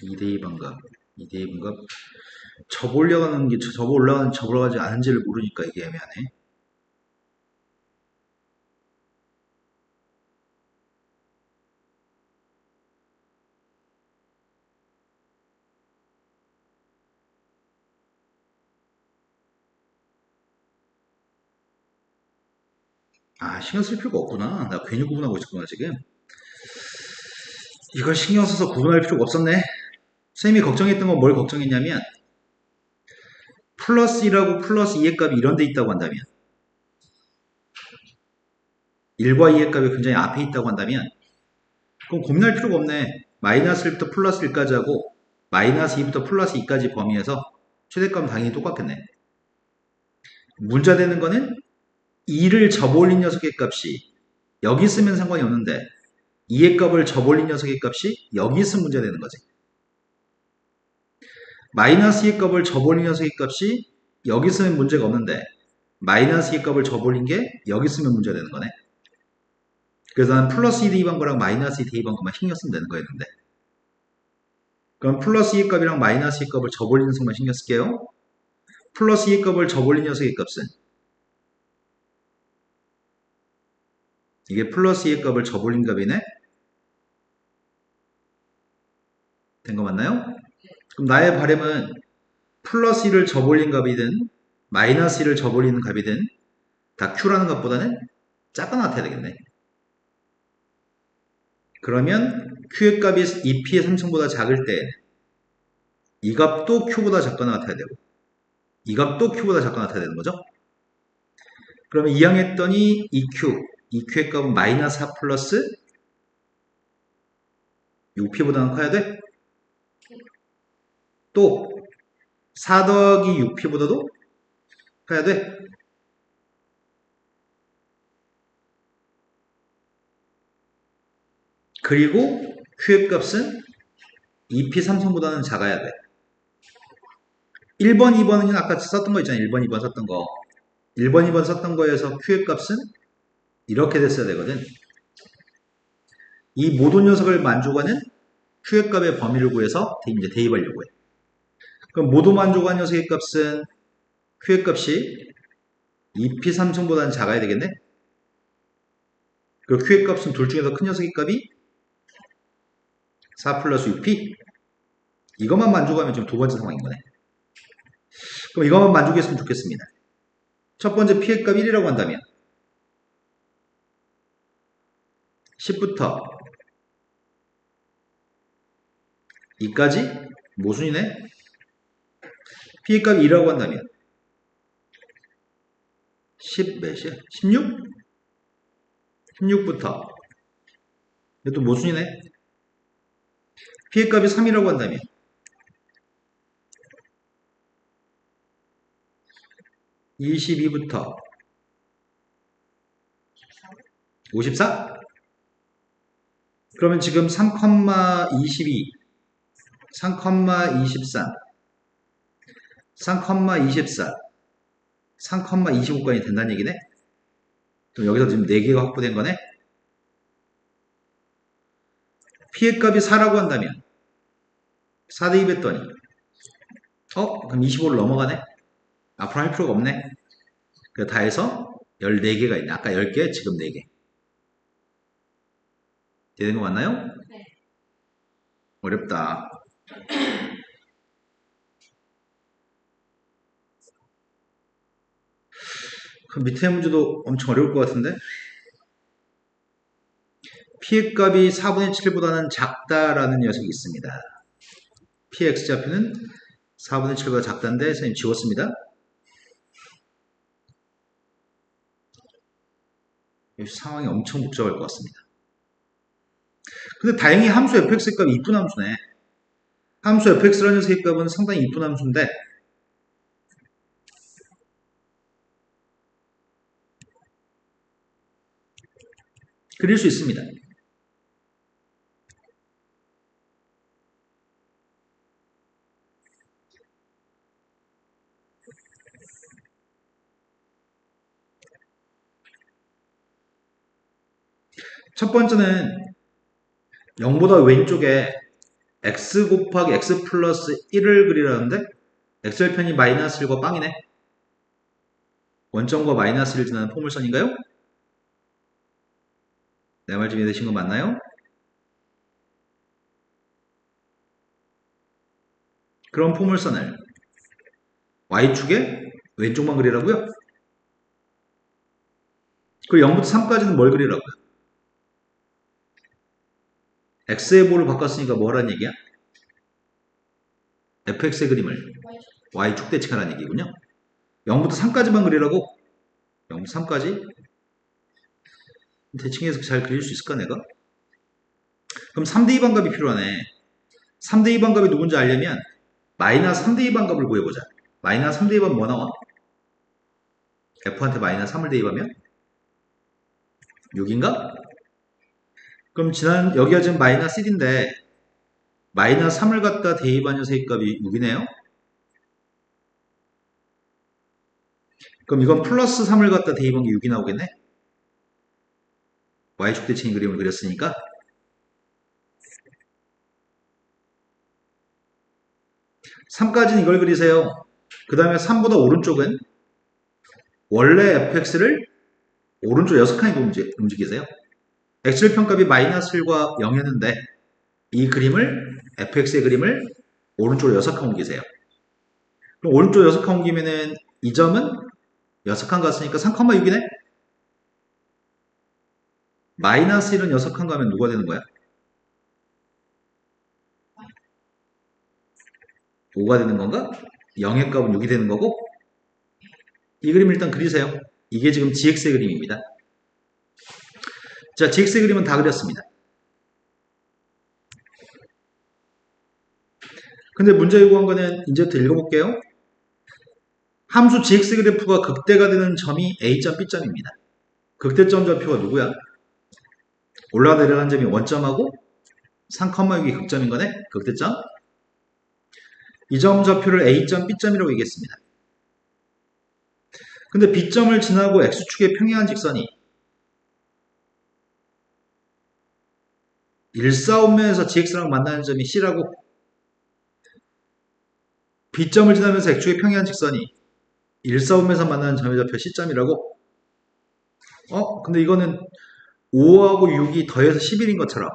(2대2 반값) 2대2 반값 접 올라가는 게 접 올라가는 접 올라가지 않은지를 모르니까 이게 애매하네. 신경 쓸 필요가 없구나. 나 괜히 구분하고 있었구나 지금. 이걸 신경 써서 구분할 필요가 없었네. 선생님이 걱정했던 건 뭘 걱정했냐면 플러스 1하고 플러스 2의 값이 이런 데 있다고 한다면 1과 2의 값이 굉장히 앞에 있다고 한다면 그럼 고민할 필요가 없네. 마이너스 1부터 플러스 1까지 하고 마이너스 2부터 플러스 2까지 범위에서 최대값은 당연히 똑같겠네. 문제 되는 거는 2를 접올린 녀석의 값이 여기 있으면 상관이 없는데 2의 값을 접올린 녀석의 값이 여기 있으면 문제 되는 거지. 마이너스 2의 값을 접올린 녀석의 값이 여기 있으면 문제가 없는데 마이너스 2의 값을 접올린 게 여기 있으면 문제 되는 거네. 그래서 나는 플러스 2 대입한 거랑 마이너스 2 대입한 것만 신경 쓰면 되는 거였는데 그럼 플러스 2의 값이랑 마이너스 2의 값을 접올린 녀석만 신경 쓸게요. 플러스 2의 값을 접올린 녀석의 값은 이게 플러스 2의 값을 접올린 값이네. 된 거 맞나요? 그럼 나의 바램은 플러스 1을 접올린 값이든 마이너스 1을 접올리는 값이든 다 Q라는 값보다는 작아 나타야 되겠네. 그러면 Q의 값이 2P의 3승보다 작을 때 이 값도 Q보다 작거나 같아야 되고 이 값도 Q보다 작거나 같아야 되는 거죠. 그러면 이항했더니 EQ의 값은 마이너스 4 플러스 6P보다는 커야 돼? 또 4 더하기 6P보다도 커야 돼? 그리고 Q의 값은 2P 3승보다는 작아야 돼. 1번, 2번은 아까 썼던 거 있잖아요. 1번, 2번 썼던 거. 1번, 2번 썼던 거에서 Q의 값은 이렇게 됐어야 되거든. 이 모든 녀석을 만족하는 Q의 값의 범위를 구해서 이제 대입하려고 해. 그럼 모두 만족한 녀석의 값은 Q의 값이 2P 3승보다는 작아야 되겠네? 그리고 Q의 값은 둘 중에서 큰 녀석의 값이 4 플러스 6P? 이것만 만족하면 지금 두 번째 상황인 거네. 그럼 이것만 만족했으면 좋겠습니다. 첫 번째 P의 값 1이라고 한다면 10부터 2까지 모순이네? P의 값이 2라고 한다면 10 몇이야? 16? 16부터 이것도 모순이네? P의 값이 3이라고 한다면 22부터 54? 그러면 지금 3,22, 3,23, 3,24, 3,25까지 된다는 얘기네? 그럼 여기서 지금 4개가 확보된 거네? P의 값이 4라고 한다면 4 대입했더니 그럼 25를 넘어가네? 앞으로 할 필요가 없네? 그래서 다 해서 14개가 있네. 아까 10개, 지금 4개. 되는 거 맞나요? 네. 어렵다. 그럼 밑에 문제도 엄청 어려울 것 같은데? P의 값이 4분의 7보다는 작다라는 녀석이 있습니다. P X좌표는 4분의 7보다 작다인데 선생님 지웠습니다. 상황이 엄청 복잡할 것 같습니다. 근데 다행히 함수 fx의 값이 이쁜 함수네. 함수 fx라는 녀석의 값은 상당히 이쁜 함수인데 그릴 수 있습니다. 첫 번째는 0보다 왼쪽에 x 곱하기 x 플러스 1을 그리라는데 x절편이 마이너스 1과 빵이네. 원점과 마이너스 1을 지나는 포물선인가요? 내 말 좀 이해되신 거 맞나요? 그럼 포물선을 y축에 왼쪽만 그리라고요? 그리고 0부터 3까지는 뭘 그리라고요? x의 보를 바꿨으니까 뭐 하라는 얘기야? fx의 그림을 y축 대칭하라는 얘기군요. 0부터 3까지만 그리라고? 0부터 3까지? 대칭 해석 잘 그릴 수 있을까 내가? 그럼 3대2 반값이 필요하네. 3대2 반값이 누군지 알려면 마이너스 3대2 반값을 구해보자. 마이너스 3대2 반값 뭐 나와? F한테 마이너스 3을 대입하면 6인가? 그럼 여기가 지금 마이너스 1인데 마이너스 3을 갖다 대입한 녀석의 값이 6이네요? 그럼 이건 플러스 3을 갖다 대입한 게 6이 나오겠네? Y축 대칭 그림을 그렸으니까 3까지는 이걸 그리세요. 그 다음에 3보다 오른쪽은 원래 fx를 오른쪽 6칸이 움직이세요. x를 평값이 마이너스 1과 0이었는데 이 그림을 fx의 그림을 오른쪽으로 6칸 옮기세요. 그럼 오른쪽 6칸 옮기면은 이 점은 6칸 갔으니까 3,6이네? 마이너스 1은 6칸 가면 누가 되는 거야? 5가 되는 건가? 0의 값은 6이 되는 거고 이 그림을 일단 그리세요. 이게 지금 gx의 그림입니다. 자, gx의 그림은 다 그렸습니다. 근데 문제 요구한 거는 이제부터 읽어볼게요. 함수 gx 그래프가 극대가 되는 점이 a점, b점입니다. 극대점 좌표가 누구야? 올라가 내려간 점이 원점하고 3,6이 극점인 거네? 극대점. 이 점 좌표를 a점, b점이라고 얘기했습니다. 근데 b점을 지나고 x축의 평행한 직선이 일사원면에서 gx랑 만나는 점이 c라고 b점을 지나면서 x축의 평행한 직선이 일사원면에서 만나는 점의 좌표 c점이라고? 근데 이거는 5하고 6이 더해서 11인 것처럼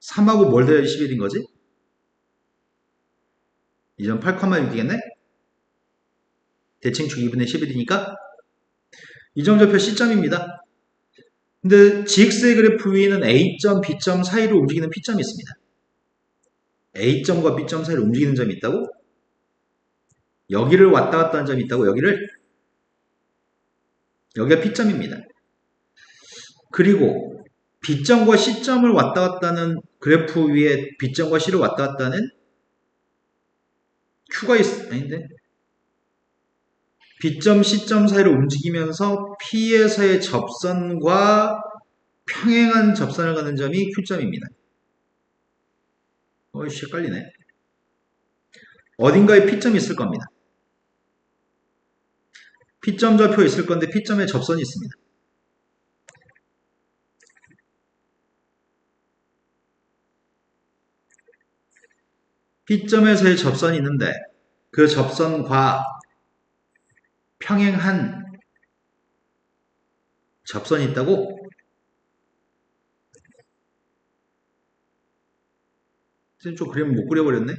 3하고 뭘 더해서 11인 거지? 이 점 8,6이겠네? 대칭축 2분의 11이니까 이 점 좌표 c점입니다. 근데 gx의 그래프 위에는 a점, b점 사이로 움직이는 p점이 있습니다. a점과 b점 사이로 움직이는 점이 있다고? 여기를 왔다 갔다 하는 점이 있다고? 여기가 p점입니다. 그리고 b점과 c점을 왔다 갔다 하는 그래프 위에 b점과 c를 왔다 갔다 하는 q가 아닌데? b점, c점 사이로 움직이면서 P에서의 접선과 평행한 접선을 갖는 점이 Q점입니다. 헷갈리네. 어딘가에 P점이 있을 겁니다. P점 좌표 있을 건데 P점에 접선이 있습니다. P점에서의 접선이 있는데 그 접선과 평행한 접선이 있다고? 좀 그림을 못 그려버렸네?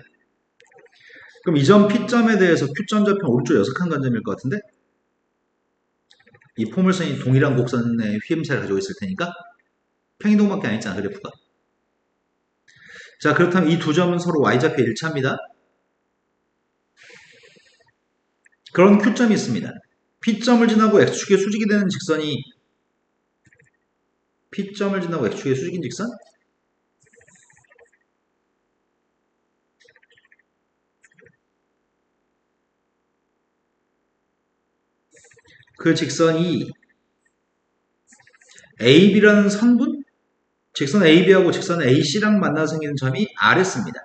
그럼 이 점 P점에 대해서 Q점 좌표는 오른쪽 6칸 간점일 것 같은데? 이 포물선이 동일한 곡선의 휘임새를 가지고 있을 테니까 평행동밖에 안 있잖아, 그래프가. 자, 그렇다면 이 두 점은 서로 y좌표 일치합니다. 그런 Q점이 있습니다. P점을 지나고 X축에 수직이 되는 직선이 P점을 지나고 X축에 수직인 직선? 그 직선이 AB라는 선분? 직선 AB하고 직선 AC랑 만나서 생기는 점이 RS입니다.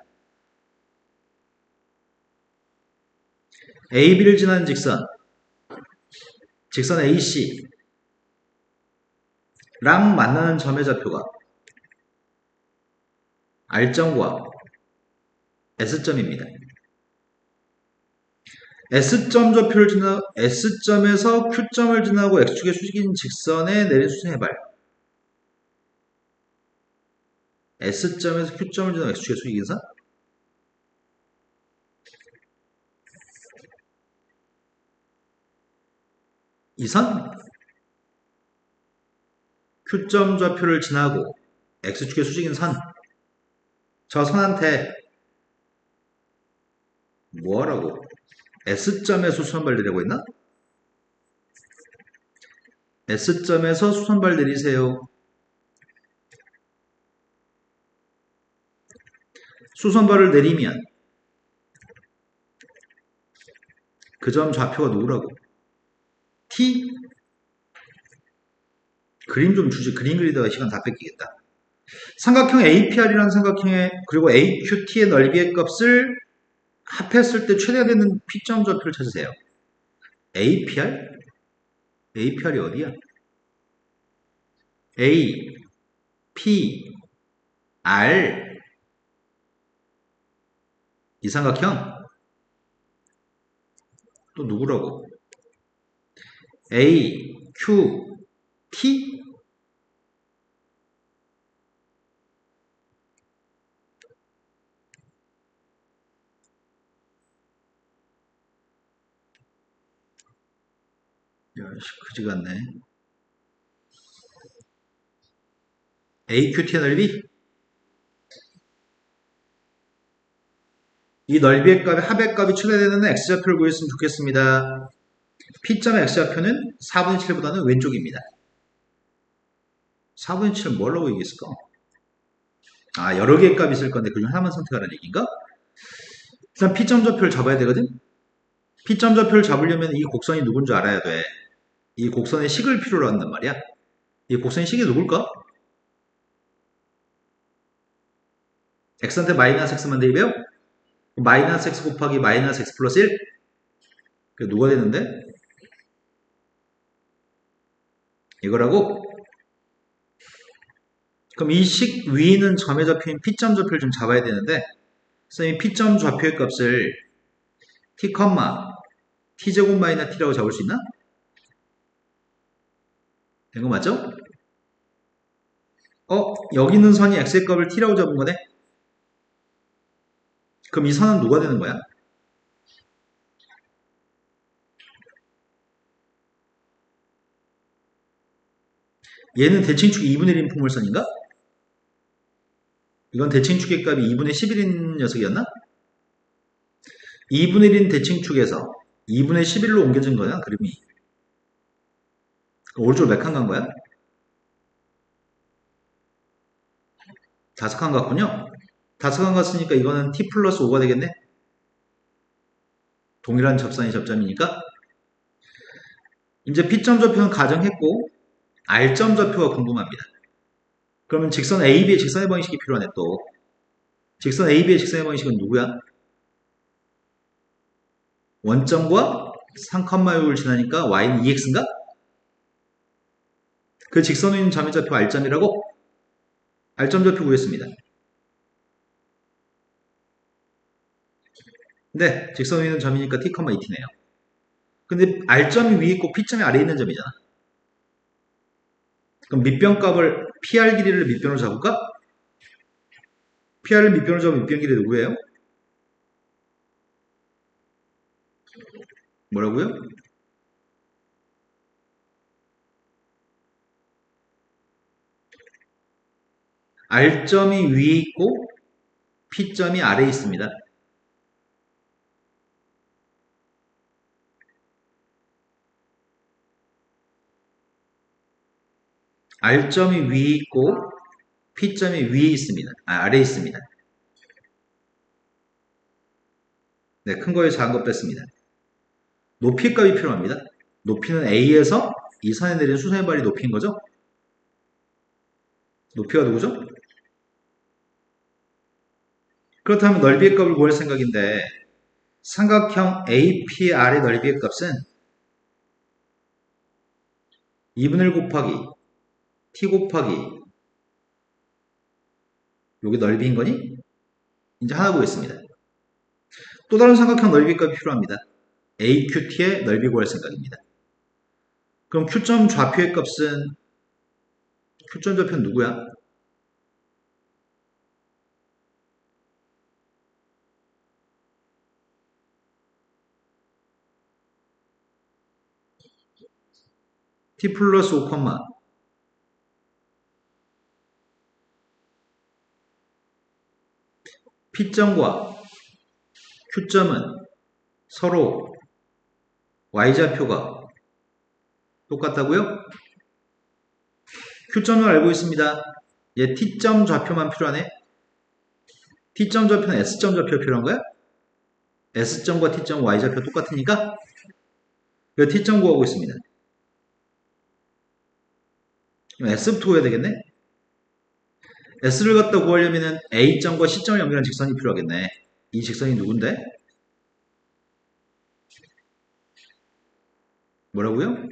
AB를 지나는 직선 AC랑 만나는 점의 좌표가 R점과 S점입니다. S점 좌표를 S점에서 Q점을 지나고 X축의 수직인 직선에 내린 수순의 발. S점에서 Q점을 지나고 X축의 수직인 선? 이 선? Q점 좌표를 지나고 X축의 수직인 선. 저 선한테 뭐하라고? S점에서 수선발 내려고 했나? S점에서 수선발 내리세요. 수선발을 내리면 그 점 좌표가 누구라고? T? 그림 좀 주지. 그림 그리다가 시간 다 뺏기겠다. 삼각형 APR이라는 삼각형의 그리고 AQT의 넓이의 값을 합했을 때 최대되는 P점 좌표를 찾으세요. APR? APR이 어디야? A, P, R 이 삼각형 또 누구라고? A, Q, T? 야씨 그지 같네. AQT의 넓이? 이 넓이의 값의 합의 값이 최대되는 x좌표를 구했으면 좋겠습니다. P점의 x좌표는 4분의 7보다는 왼쪽입니다. 4분의 7은 뭐라고 얘기했을까? 아, 여러 개의 값이 있을 건데 그중 하나만 선택하라는 얘기인가? 일단 P점 좌표를 잡아야 되거든? P점 좌표를 잡으려면 이 곡선이 누군지 알아야 돼. 이 곡선의 식을 필요로 한단 말이야. 이 곡선의 식이 누굴까? x한테 마이너스 x만 대입해요? 마이너스 x 곱하기 마이너스 x 플러스 1? 그게 누가 되는데? 이거라고? 그럼 이 식 위에 있는 점의 좌표인 P점 좌표를 좀 잡아야 되는데 선생님이 P점 좌표의 값을 t, t제곱 마이너스 t라고 잡을 수 있나? 된 거 맞죠? 여기 있는 선이 x의 값을 t라고 잡은 거네? 그럼 이 선은 누가 되는 거야? 얘는 대칭축 2분의 1인 포물선인가? 이건 대칭축의 값이 2분의 11인 녀석이었나? 2분의 1인 대칭축에서 2분의 11로 옮겨진 거야, 그림이. 오른쪽 몇 칸 간 거야? 5칸 갔군요. 5칸 갔으니까 이거는 t 플러스 5가 되겠네? 동일한 접선이 접점이니까. 이제 P점 좌표는 가정했고 R점 좌표가 궁금합니다. 그러면 직선 AB의 직선의 방식이 필요하네 또. 직선 AB의 직선의 방식은 누구야? 원점과 3,6을 지나니까 y는 2x인가? 그 직선 위인 점의 좌표 R점이라고? R점 좌표 구했습니다. 네, 직선 위는 점이니까 t, 2t네요. 근데 R점이 위에 있고 P점이 아래에 있는 점이잖아. 그럼 밑변값을 PR 길이를 밑변으로 잡을까? PR을 밑변으로 잡으면 밑변 길이 누구예요? 뭐라고요? R점이 위에 있고 P점이 아래에 있습니다. R점이 위에 있고 P점이 위에 있습니다. 아래에 있습니다. 네, 큰 거에 작은 거 뺐습니다. 높이 값이 필요합니다. 높이는 A에서 이 선에 내린 수선의 발이 높이인 거죠? 높이가 누구죠? 그렇다면 넓이의 값을 구할 생각인데 삼각형 APR의 넓이의 값은 2분의 1 곱하기 T 곱하기 여기 넓이인 거니? 이제 하나 구했습니다. 또 다른 삼각형 넓이 값이 필요합니다. AQT의 넓이 구할 생각입니다. 그럼 Q점 좌표의 값은 Q점 좌표는 누구야? T 플러스 5, P점과 Q점은 서로 Y좌표가 똑같다고요? Q점을 알고 있습니다. 얘 T점 좌표만 필요하네. T점 좌표는 S점 좌표 필요한 거야? S점과 T점 Y좌표 똑같으니까 이 T점 구하고 있습니다. 그럼 S부터 구해야 되겠네? S를 갖다 구하려면 A점과 C점을 연결한 직선이 필요하겠네. 이 직선이 누군데? 뭐라고요?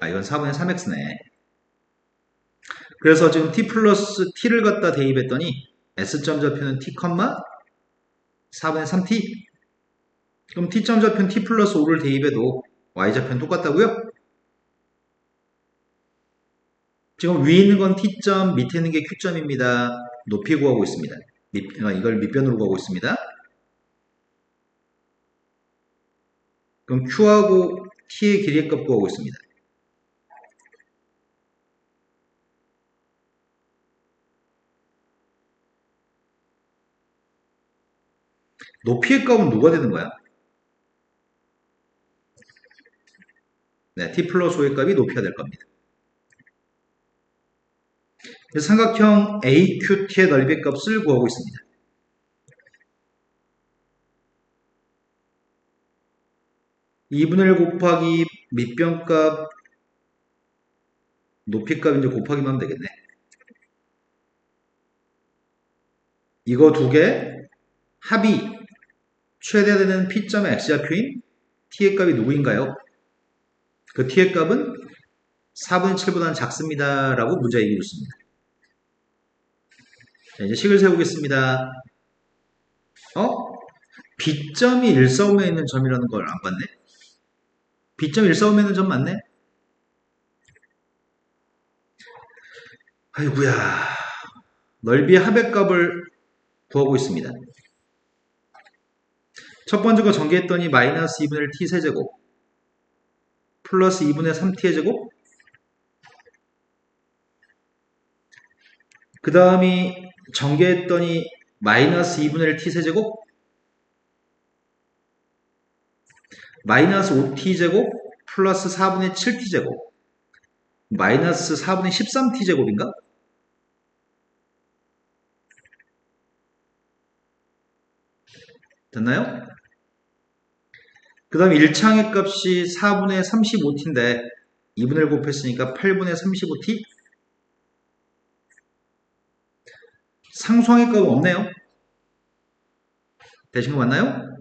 아, 이건 4분의 3x네. 그래서 지금 t 플러스 t를 갖다 대입했더니 s점 좌표는 t, 4분의 3t. 그럼 t점 좌표는 t 플러스 5를 대입해도 y좌표는 똑같다고요? 지금 위에 있는 건 t점, 밑에 있는 게 q점입니다. 높이 구하고 있습니다. 이걸 밑변으로 구하고 있습니다. 그럼 q하고 t의 길이의 값 구하고 있습니다. 높이의 값은 누가 되는 거야? 네, t 플러스 5의 값이 높이가 될 겁니다. 그래서 삼각형 AQT의 넓이의 값을 구하고 있습니다. 2분의 1 곱하기 밑변값 높이값 이제 곱하기만 하면 되겠네. 이거 두 개 합이 최대되는 P점의 X좌표인 T의 값이 누구인가요? 그 T의 값은 4분의 7보다는 작습니다. 라고 문제 얘기해 줬습니다. 자, 이제 식을 세우겠습니다. B점이 1사옴에 있는 점이라는 걸 안 봤네? B점 1사옴에 있는 점 맞네? 아이구야. 넓이의 합의 값을 구하고 있습니다. 첫 번째 거 전개했더니 마이너스 2분의 1 t 세제곱 플러스 2분의 3t의 제곱 그 다음이 전개했더니 마이너스 2분의 1 t 세제곱 마이너스 5t 제곱 플러스 4분의 7t 제곱 마이너스 4분의 13t 제곱인가? 됐나요? 그 다음에 1창의 값이 4분의 35t인데 2분의 1 곱했으니까 8분의 35t 상수항의 값은 없네요. 되신 거 맞나요?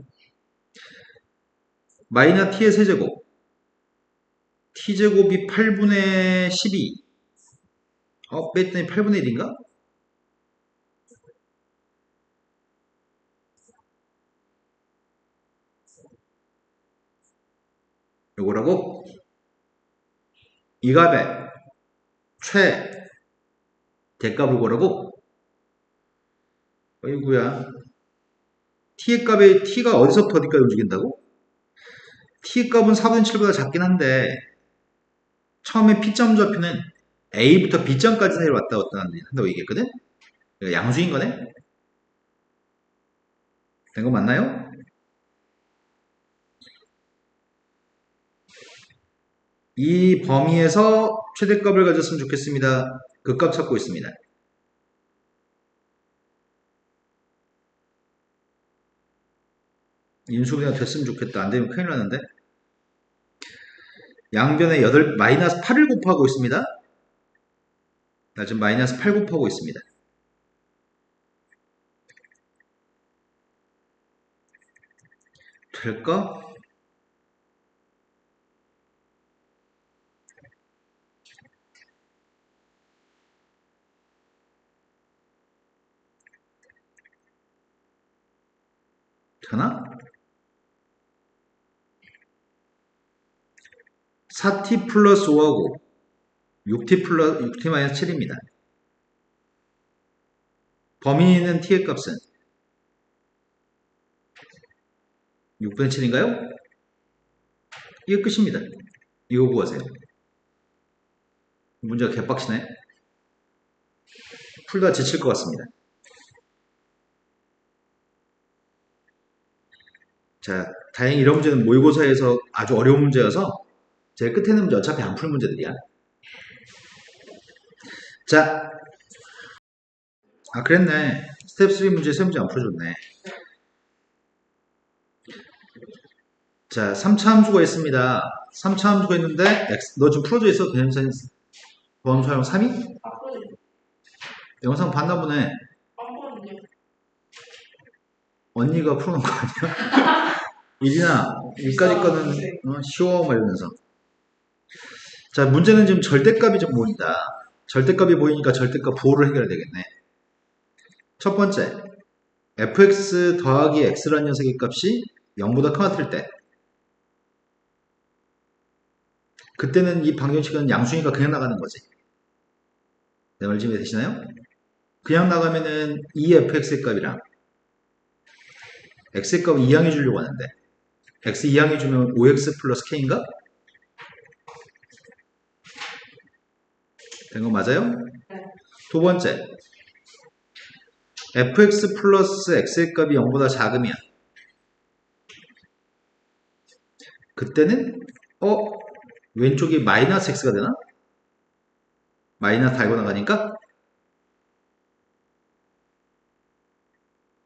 마이너 t의 세제곱 t제곱이 8분의 12 뺐더니 8분의 1인가? 요거라고 이 값의 대값을 구하라고? 어이구야. t의 값에 t가 어디서부터 어디까지 움직인다고? t의 값은 4분의 7보다 작긴 한데 처음에 p점 좌표는 a부터 b점까지 사이로 왔다 갔다 한다고 얘기했거든? 양수인 거네? 된 거 맞나요? 이 범위에서 최대값을 가졌으면 좋겠습니다. 그 값 찾고 있습니다. 인수분해가 됐으면 좋겠다. 안 되면 큰일 나는데. 양변에 마이너스 8을 곱하고 있습니다. 나 지금 마이너스 8 곱하고 있습니다. 될까? 되나? 4t 플러스 5하고 6t 마이너스 7입니다. 범위 있는 t의 값은 6분의 7인가요? 이게 끝입니다. 이거 구하세요. 문제가 개빡치네. 풀다 지칠 것 같습니다. 자, 다행히 이런 문제는 모의고사에서 아주 어려운 문제여서 제일 끝에는 문제 어차피 안 풀 문제들이야. 자, 그랬네. 스텝 3 문제 세 문제 안 풀어줬네. 자, 3차 함수가 있습니다. 3차 함수가 있는데 너 지금 풀어져 있어? 개념사인 보험 사용 3이? 영상 봤나 보네. 언니가 풀어놓은 거 아니야? 이리나, 여기까지 거는 쉬워 막 이러면서. 자, 문제는 지금 절대값이 좀 보인다. 절대값이 보이니까 절대값 보호를 해결해야 되겠네. 첫 번째, fx 더하기 x라는 녀석의 값이 0보다 커질 때, 그때는 이 방정식은 양수니까 그냥 나가는 거지. 내 말 지금 되시나요? 그냥 나가면은 이 fx의 값이랑 x의 값을 이항해 주려고 하는데 x 이항해 주면 5x 플러스 k인가? 된 거 맞아요? 두 번째, fx 플러스 x의 값이 0보다 작으면 그때는 왼쪽이 마이너스 x가 되나? 마이너스 달고 나가니까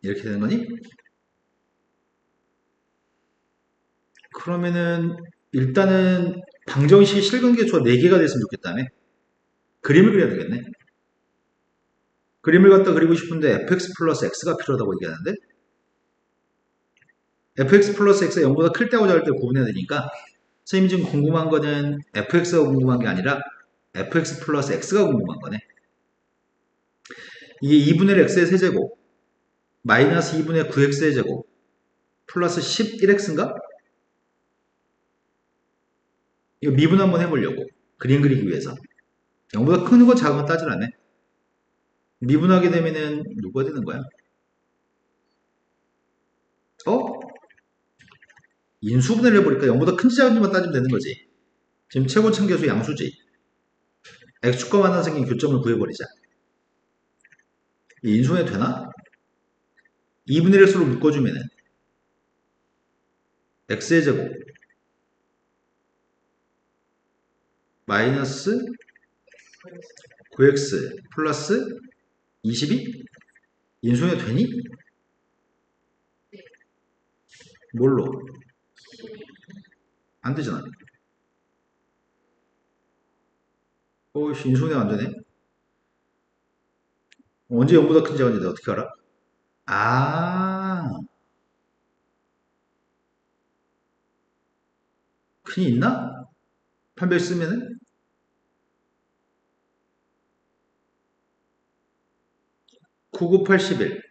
이렇게 되는 거니? 그러면은 일단은 방정식 실근계수가 4개가 됐으면 좋겠다네. 그림을 그려야 되겠네. 그림을 갖다 그리고 싶은데 fx 플러스 x가 필요하다고 얘기하는데 fx 플러스 x가 0보다 클 때하고 작을 때 구분해야 되니까 선생님이 지금 궁금한 거는 fx가 궁금한 게 아니라 fx 플러스 x가 궁금한 거네. 이게 2분의 x의 세제곱 마이너스 2분의 9x의 제곱 플러스 11x인가? 이거 미분 한번 해보려고. 그림 그리기 위해서. 0보다 큰 거 작은 거 따질 않네. 미분하게 되면은 누가 되는 거야? 인수분해를 해버리니까 0보다 큰지 작은지만 따지면 되는 거지. 지금 최고참계수 양수지. x축과 만나 생긴 교점을 구해버리자. 인수분해 되나? 2분의 1수로 묶어주면은 x의 제곱 마이너스 9x 플러스 22? 인수분해 되니? 뭘로? 안 되잖아. 인수분해 안 되네. 언제 0보다 큰지 작은지 내가 어떻게 알아? 큰이 있나? 판별 쓰면은 99, 81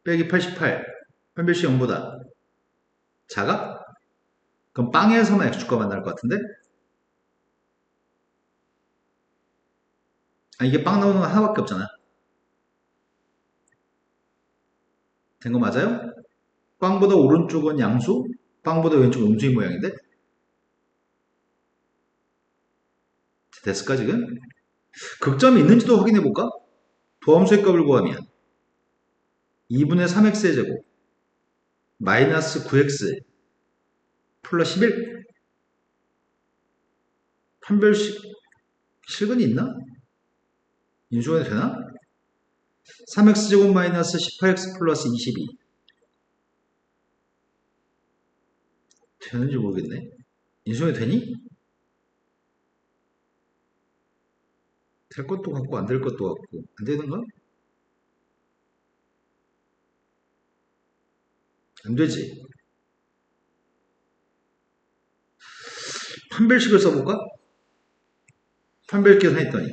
빼기 88 판별식 0보다 작아? 그럼 빵에서만 x축과 만날 것 같은데? 이게 빵 나오는 건 하나밖에 없잖아. 된 거 맞아요? 빵보다 오른쪽은 양수, 빵보다 왼쪽은 음수인 모양인데? 됐을까 지금? 극점이 있는지도 확인해볼까? 도함수의 값을 구하면 2분의 3x의 제곱 마이너스 9x 플러스 11 판별식 실근이 있나? 인수분해 되나? 3x제곱 마이너스 18x 플러스 22 되는지 모르겠네. 인수분해 되니? 될 것도 같고 안 될 것도 같고 안 되는가? 안 되지. 판별식을 써볼까? 판별 계산했더니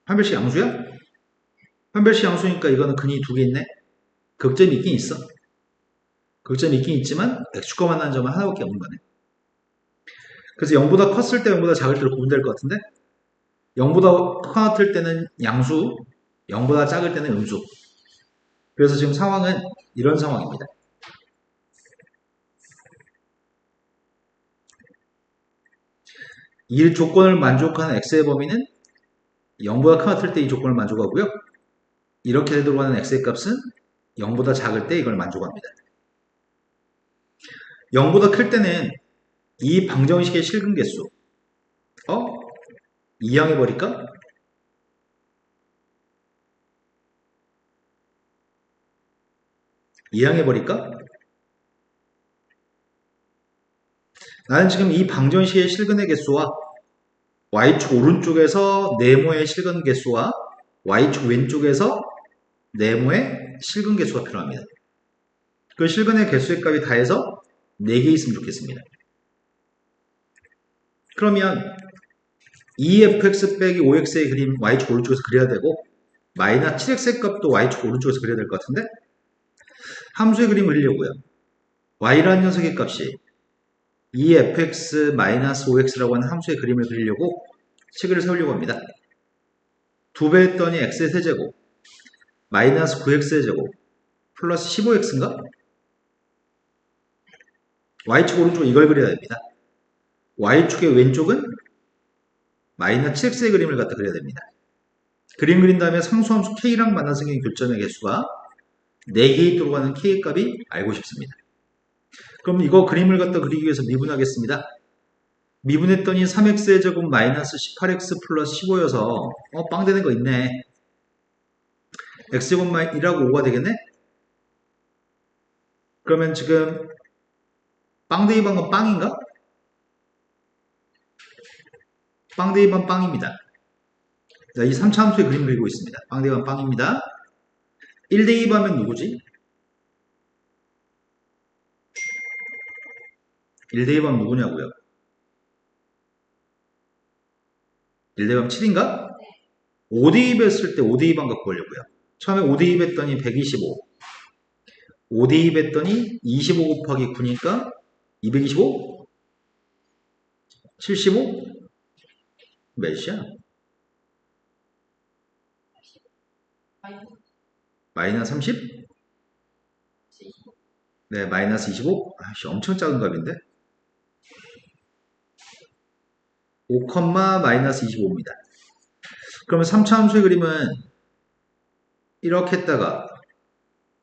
판별식 양수야? 판별식 양수니까 이거는 근이 2개 있네? 극점이 있긴 있어. 극점이 있긴 있지만 x축과 만나는 점은 하나밖에 없는 거네. 그래서 0보다 컸을 때 0보다 작을 때로 구분될 것 같은데 0보다 커질 때는 양수, 0보다 작을 때는 음수. 그래서 지금 상황은 이런 상황입니다. 이 조건을 만족하는 x의 범위는 0보다 커질 때 이 조건을 만족하고요. 이렇게 되도록 하는 x의 값은 0보다 작을 때 이걸 만족합니다. 0보다 클 때는 이 방정식의 실근 개수 이항해버릴까? 이항해버릴까? 나는 지금 이 방정식의 실근의 개수와 y축 오른쪽에서 네모의 실근 개수와 y축 왼쪽에서 네모의 실근 개수가 필요합니다. 그 실근의 개수의 값이 다해서 4개 있으면 좋겠습니다. 그러면 2fx 빼기 5x의 그림 y축 오른쪽에서 그려야 되고 마이너스 7x의 값도 y축 오른쪽에서 그려야 될 것 같은데 함수의 그림을 그리려고요. y라는 녀석의 값이 2fx-5x라고 하는 함수의 그림을 그리려고 식을 세우려고 합니다. 2배 했더니 x의 세제곱 마이너스 9x의 제곱 플러스 15x인가? y축 오른쪽 이걸 그려야 됩니다. y축의 왼쪽은 마이너스 7x의 그림을 갖다 그려야 됩니다. 그림 그린 다음에 상수함수 k랑 만나서 생긴 교점의 개수가 4개 있도록 하는 k의 값이 알고 싶습니다. 그럼 이거 그림을 갖다 그리기 위해서 미분하겠습니다. 미분했더니 3x의 제곱 마이너스 18x 플러스 15여서 빵 되는 거 있네. x제곱 1하고 5가 되겠네? 그러면 지금 빵 대입한 건 빵인가? 빵 대입한 빵입니다. 자, 이 3차 함수의 그림 그리고 있습니다. 빵 대입한 빵입니다. 1 대입하면 누구지? 1 대입하면 누구냐고요? 1 대입하면 7인가? 5 대입했을 때 5 대입한 거 구하려고요. 처음에 5 대입했더니 125. 5 대입했더니 25 곱하기 9니까 225? 75? 몇이야? 마이너스 30? 네, 마이너스 25? 아씨, 엄청 작은 값인데? 5, 마이너스 25입니다. 그러면 3차 함수의 그림은 이렇게 했다가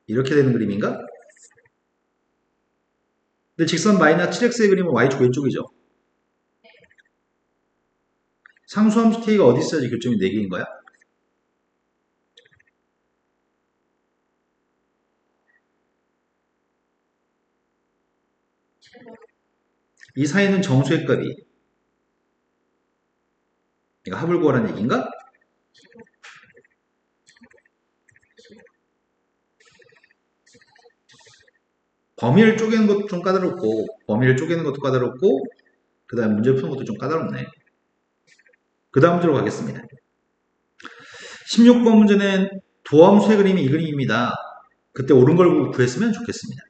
이렇게 되는 그림인가? 근데 직선 마이너스 7x의 그림은 y축 왼쪽이죠. 상수함수 k가 어디 있어야지 교점이 4개인 거야? 이 사이는 정수의 값이 이거 합을 구하라는 얘기인가? 범위를 쪼개는 것도 좀 까다롭고 그 다음에 문제 푸는 것도 좀 까다롭네. 그 다음 문제로 가겠습니다. 16번 문제는 도함수의 그림이 이 그림입니다. 그때 옳은 걸 구했으면 좋겠습니다.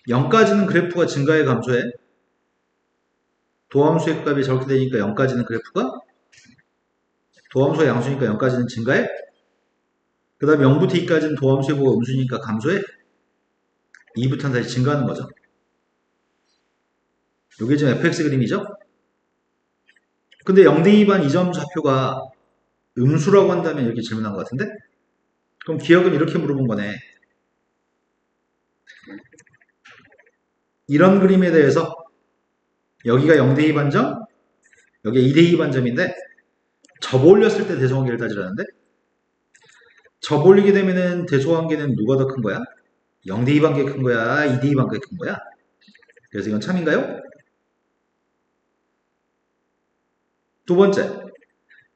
0까지는 그래프가 증가해 감소해? 도함수의 값이 저렇게 되니까 0까지는 그래프가 도함수가 양수니까 0까지는 증가해? 그 다음에 0부터 2까지는 도함수의 부가 음수니까 감소해? 2부터는 다시 증가하는 거죠. 이게 지금 fx 그림이죠? 근데 0대 2반 2점 좌표가 음수라고 한다면 이렇게 질문한 것 같은데? 그럼 기억은 이렇게 물어본 거네. 이런 그림에 대해서 여기가 0대 2반점, 여기가 2대 2반점인데 접어 올렸을 때 대소관계를 따지라는데 접어 올리게 되면은 대소관계는 누가 더 큰 거야? 0대 2반계 큰 거야? 2대 2반계 큰 거야? 그래서 이건 참인가요? 두 번째,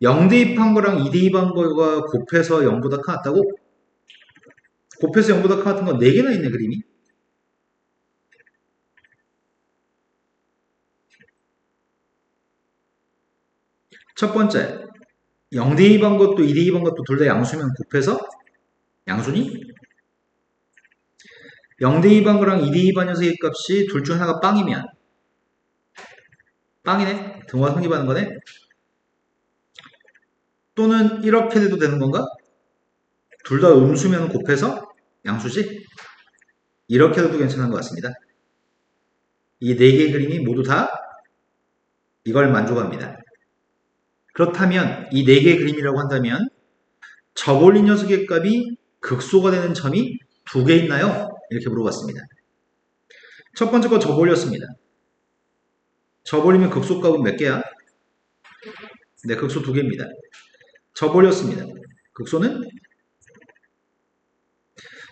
0 대입한 거랑 2 대입한 거가 곱해서 0보다 커났다고? 곱해서 0보다 커났던 건 4개나 있네, 그림이. 첫 번째, 0 대입한 것도 2 대입한 것도 둘 다 양수면 곱해서 양수니? 0 대입한 거랑 2 대입한 녀석의 값이 둘 중 하나가 빵이면 빵이네? 등호가 성립하는 거네? 또는 이렇게 돼도 되는 건가? 둘 다 음수면 곱해서 양수지? 이렇게 해도 괜찮은 것 같습니다. 이 4개의 그림이 모두 다 이걸 만족합니다. 그렇다면 이 4개의 그림이라고 한다면 접올린 녀석의 값이 극소가 되는 점이 2개 있나요? 이렇게 물어봤습니다. 첫 번째 거 접올렸습니다. 접올리면 극소값은 몇 개야? 네, 극소 2개입니다. 접올렸습니다. 극소는?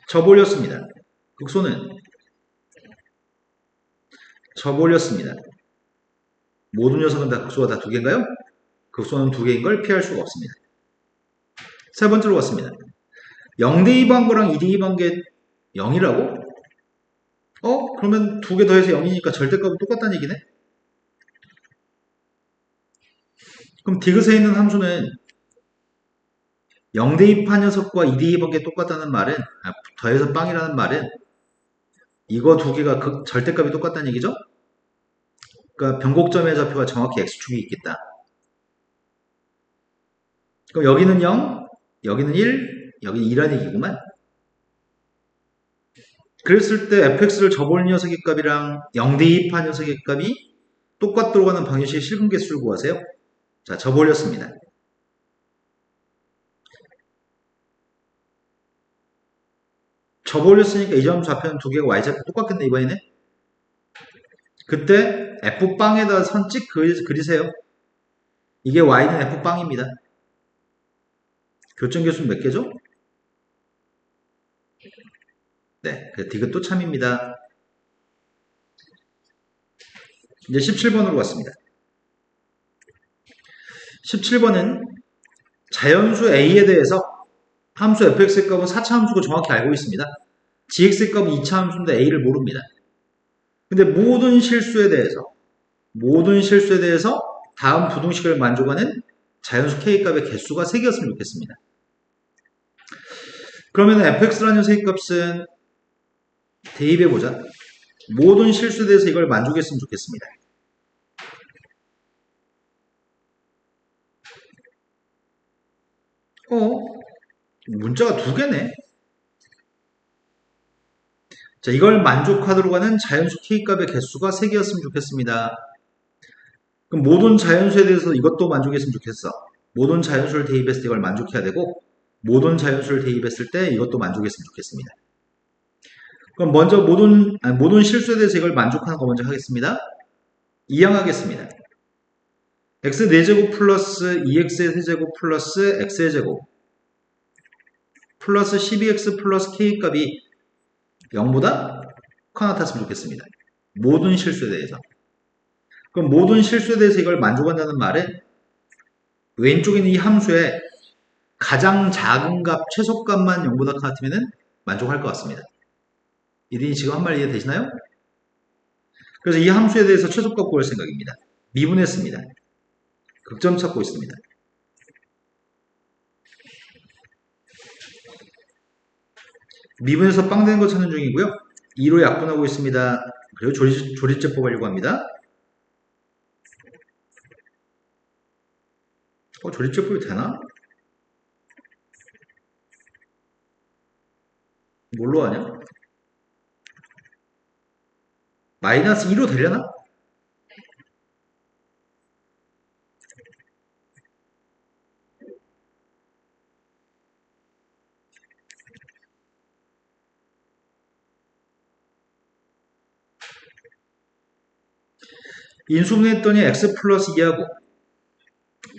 접올렸습니다. 극소는? 접올렸습니다. 모든 녀석은 다 극소가 다 2개인가요? 극소는 2개인 걸 피할 수가 없습니다. 세 번째로 갔습니다. 0대2 반거랑 2대2 반게 0이라고? 그러면 2개 더해서 0이니까 절대값은 똑같다는 얘기네? 그럼 디귿에 있는 함수는 0대2파 녀석과 2대2 반게 똑같다는 말은, 더해서 빵이라는 말은 이거 2개가 절대값이 똑같다는 얘기죠? 그러니까 변곡점의 좌표가 정확히 x축이 있겠다. 그럼 여기는 0, 여기는 1, 여기는 2라는 얘기구만. 그랬을 때 fx를 접올 녀석의 값이랑 0대2파 녀석의 값이 똑같도록 하는 방정식의 실근 개수를 구하세요. 자, 접올렸습니다. 접올렸으니까 이 점 좌표는 2개가 y좌표 똑같겠네, 이번에는. 그때 f빵에다 선 찍 그리세요. 이게 y는 f빵입니다. 교점 개수는 몇 개죠? 네, 디귿도 참입니다. 이제 17번으로 갔습니다. 17번은 자연수 a에 대해서 함수 fx의 값은 4차 함수고 정확히 알고 있습니다. gx의 값은 2차 함수인데 a를 모릅니다. 근데 모든 실수에 대해서 다음 부등식을 만족하는 자연수 k 값의 개수가 3개였으면 좋겠습니다. 그러면 fx라는 녀석의 값은 대입해보자. 모든 실수에 대해서 이걸 만족했으면 좋겠습니다. 문자가 2개네. 자, 이걸 만족하도록 하는 자연수 k값의 개수가 3개였으면 좋겠습니다. 그럼 모든 자연수에 대해서 이것도 만족했으면 좋겠어. 모든 자연수를 대입했을 때 이걸 만족해야 되고, 모든 자연수를 대입했을 때 이것도 만족했으면 좋겠습니다. 그럼 먼저 모든 실수에 대해서 이걸 만족하는 거 먼저 하겠습니다. 이항하겠습니다. x 4제곱 플러스 2x의 세제곱 플러스 x의 제곱 플러스 12x 플러스 k 값이 0보다 커 나타났으면 좋겠습니다. 모든 실수에 대해서. 그럼 모든 실수에 대해서 이걸 만족한다는 말은 왼쪽에 있는 이 함수의 가장 작은 값, 최소값만 0보다 커 같으면 만족할 것 같습니다. 이들이 지금 한 말 이해되시나요? 그래서 이 함수에 대해서 최소값 구할 생각입니다. 미분했습니다. 극점 찾고 있습니다. 미분해서 빵 되는 거 찾는 중이고요. 2로 약분하고 있습니다. 그리고 조립제법 하려고 합니다. 조립제법이 되나? 뭘로 하냐? 마이너스 2로 되려나? 인수분해했더니 x 플러스 2하고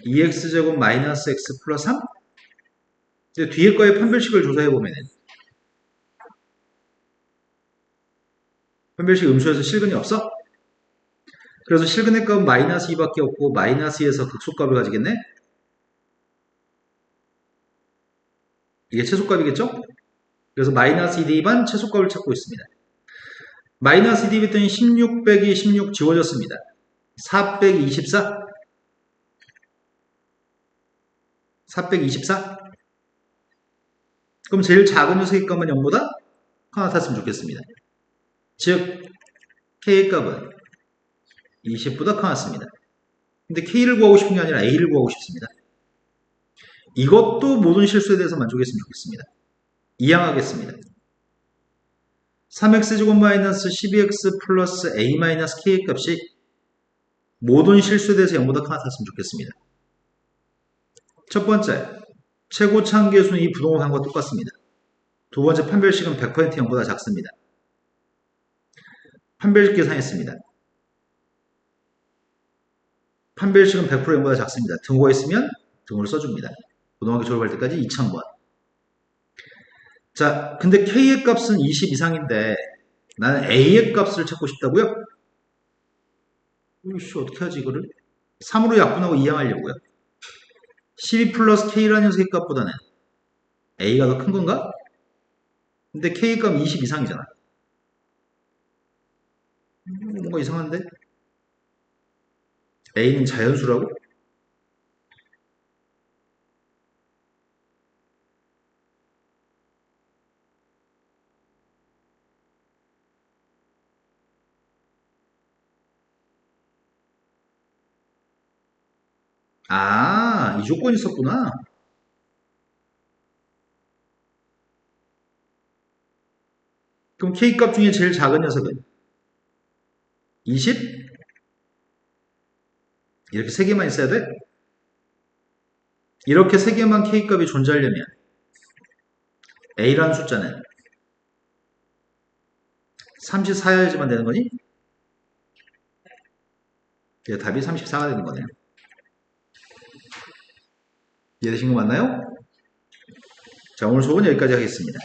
2x제곱 마이너스 x 플러스 3? 근데 뒤에 거의 판별식을 조사해보면 판별식 음수에서 실근이 없어? 그래서 실근의 값은 마이너스 2밖에 없고 마이너스 2에서 극소값을 가지겠네? 이게 최소값이겠죠? 그래서 마이너스 2 대입한 최소값을 찾고 있습니다. 마이너스 2 대입했더니 16 빼기 16 지워졌습니다. 4 빼기 24? 4 빼기 24? 그럼 제일 작은 녀석의 값은 0보다 커 나타났으면 좋겠습니다. 즉 k의 값은 20보다 커 났습니다. 근데 k를 구하고 싶은 게 아니라 a를 구하고 싶습니다. 이것도 모든 실수에 대해서 만족했으면 좋겠습니다. 이항하겠습니다. 3x제곱 마이너스 12x 플러스 a 마이너스 k의 값이 모든 실수에 대해서 0보다 커 나타났으면 좋겠습니다. 첫 번째, 최고차항계수는 이 부동호항과 똑같습니다. 두 번째 판별식은 100% 0보다 작습니다. 판별식 계산했습니다. 판별식은 100% 0보다 작습니다. 등호가 있으면 등호를 써줍니다. 고등학교 졸업할 때까지 2000번. 자, 근데 K의 값은 20 이상인데 나는 A의 값을 찾고 싶다고요? 이씨, 어떻게 하지 이거를? 3으로 약분하고 이항하려고요. 12 플러스 K라는 녀석의 값보다는 A가 더 큰 건가? 근데 K의 값은 20 이상이잖아. 뭔가 이상한데? A는 자연수라고? 아, 이 조건이 있었구나. 그럼 K값 중에 제일 작은 녀석은 20? 이렇게 세 개만 있어야 돼? 이렇게 세 개만 K값이 존재하려면 A라는 숫자는 34여야지만 되는 거니? 예, 답이 34가 되는 거네요. 이해되신 거 맞나요? 자, 오늘 수업은 여기까지 하겠습니다.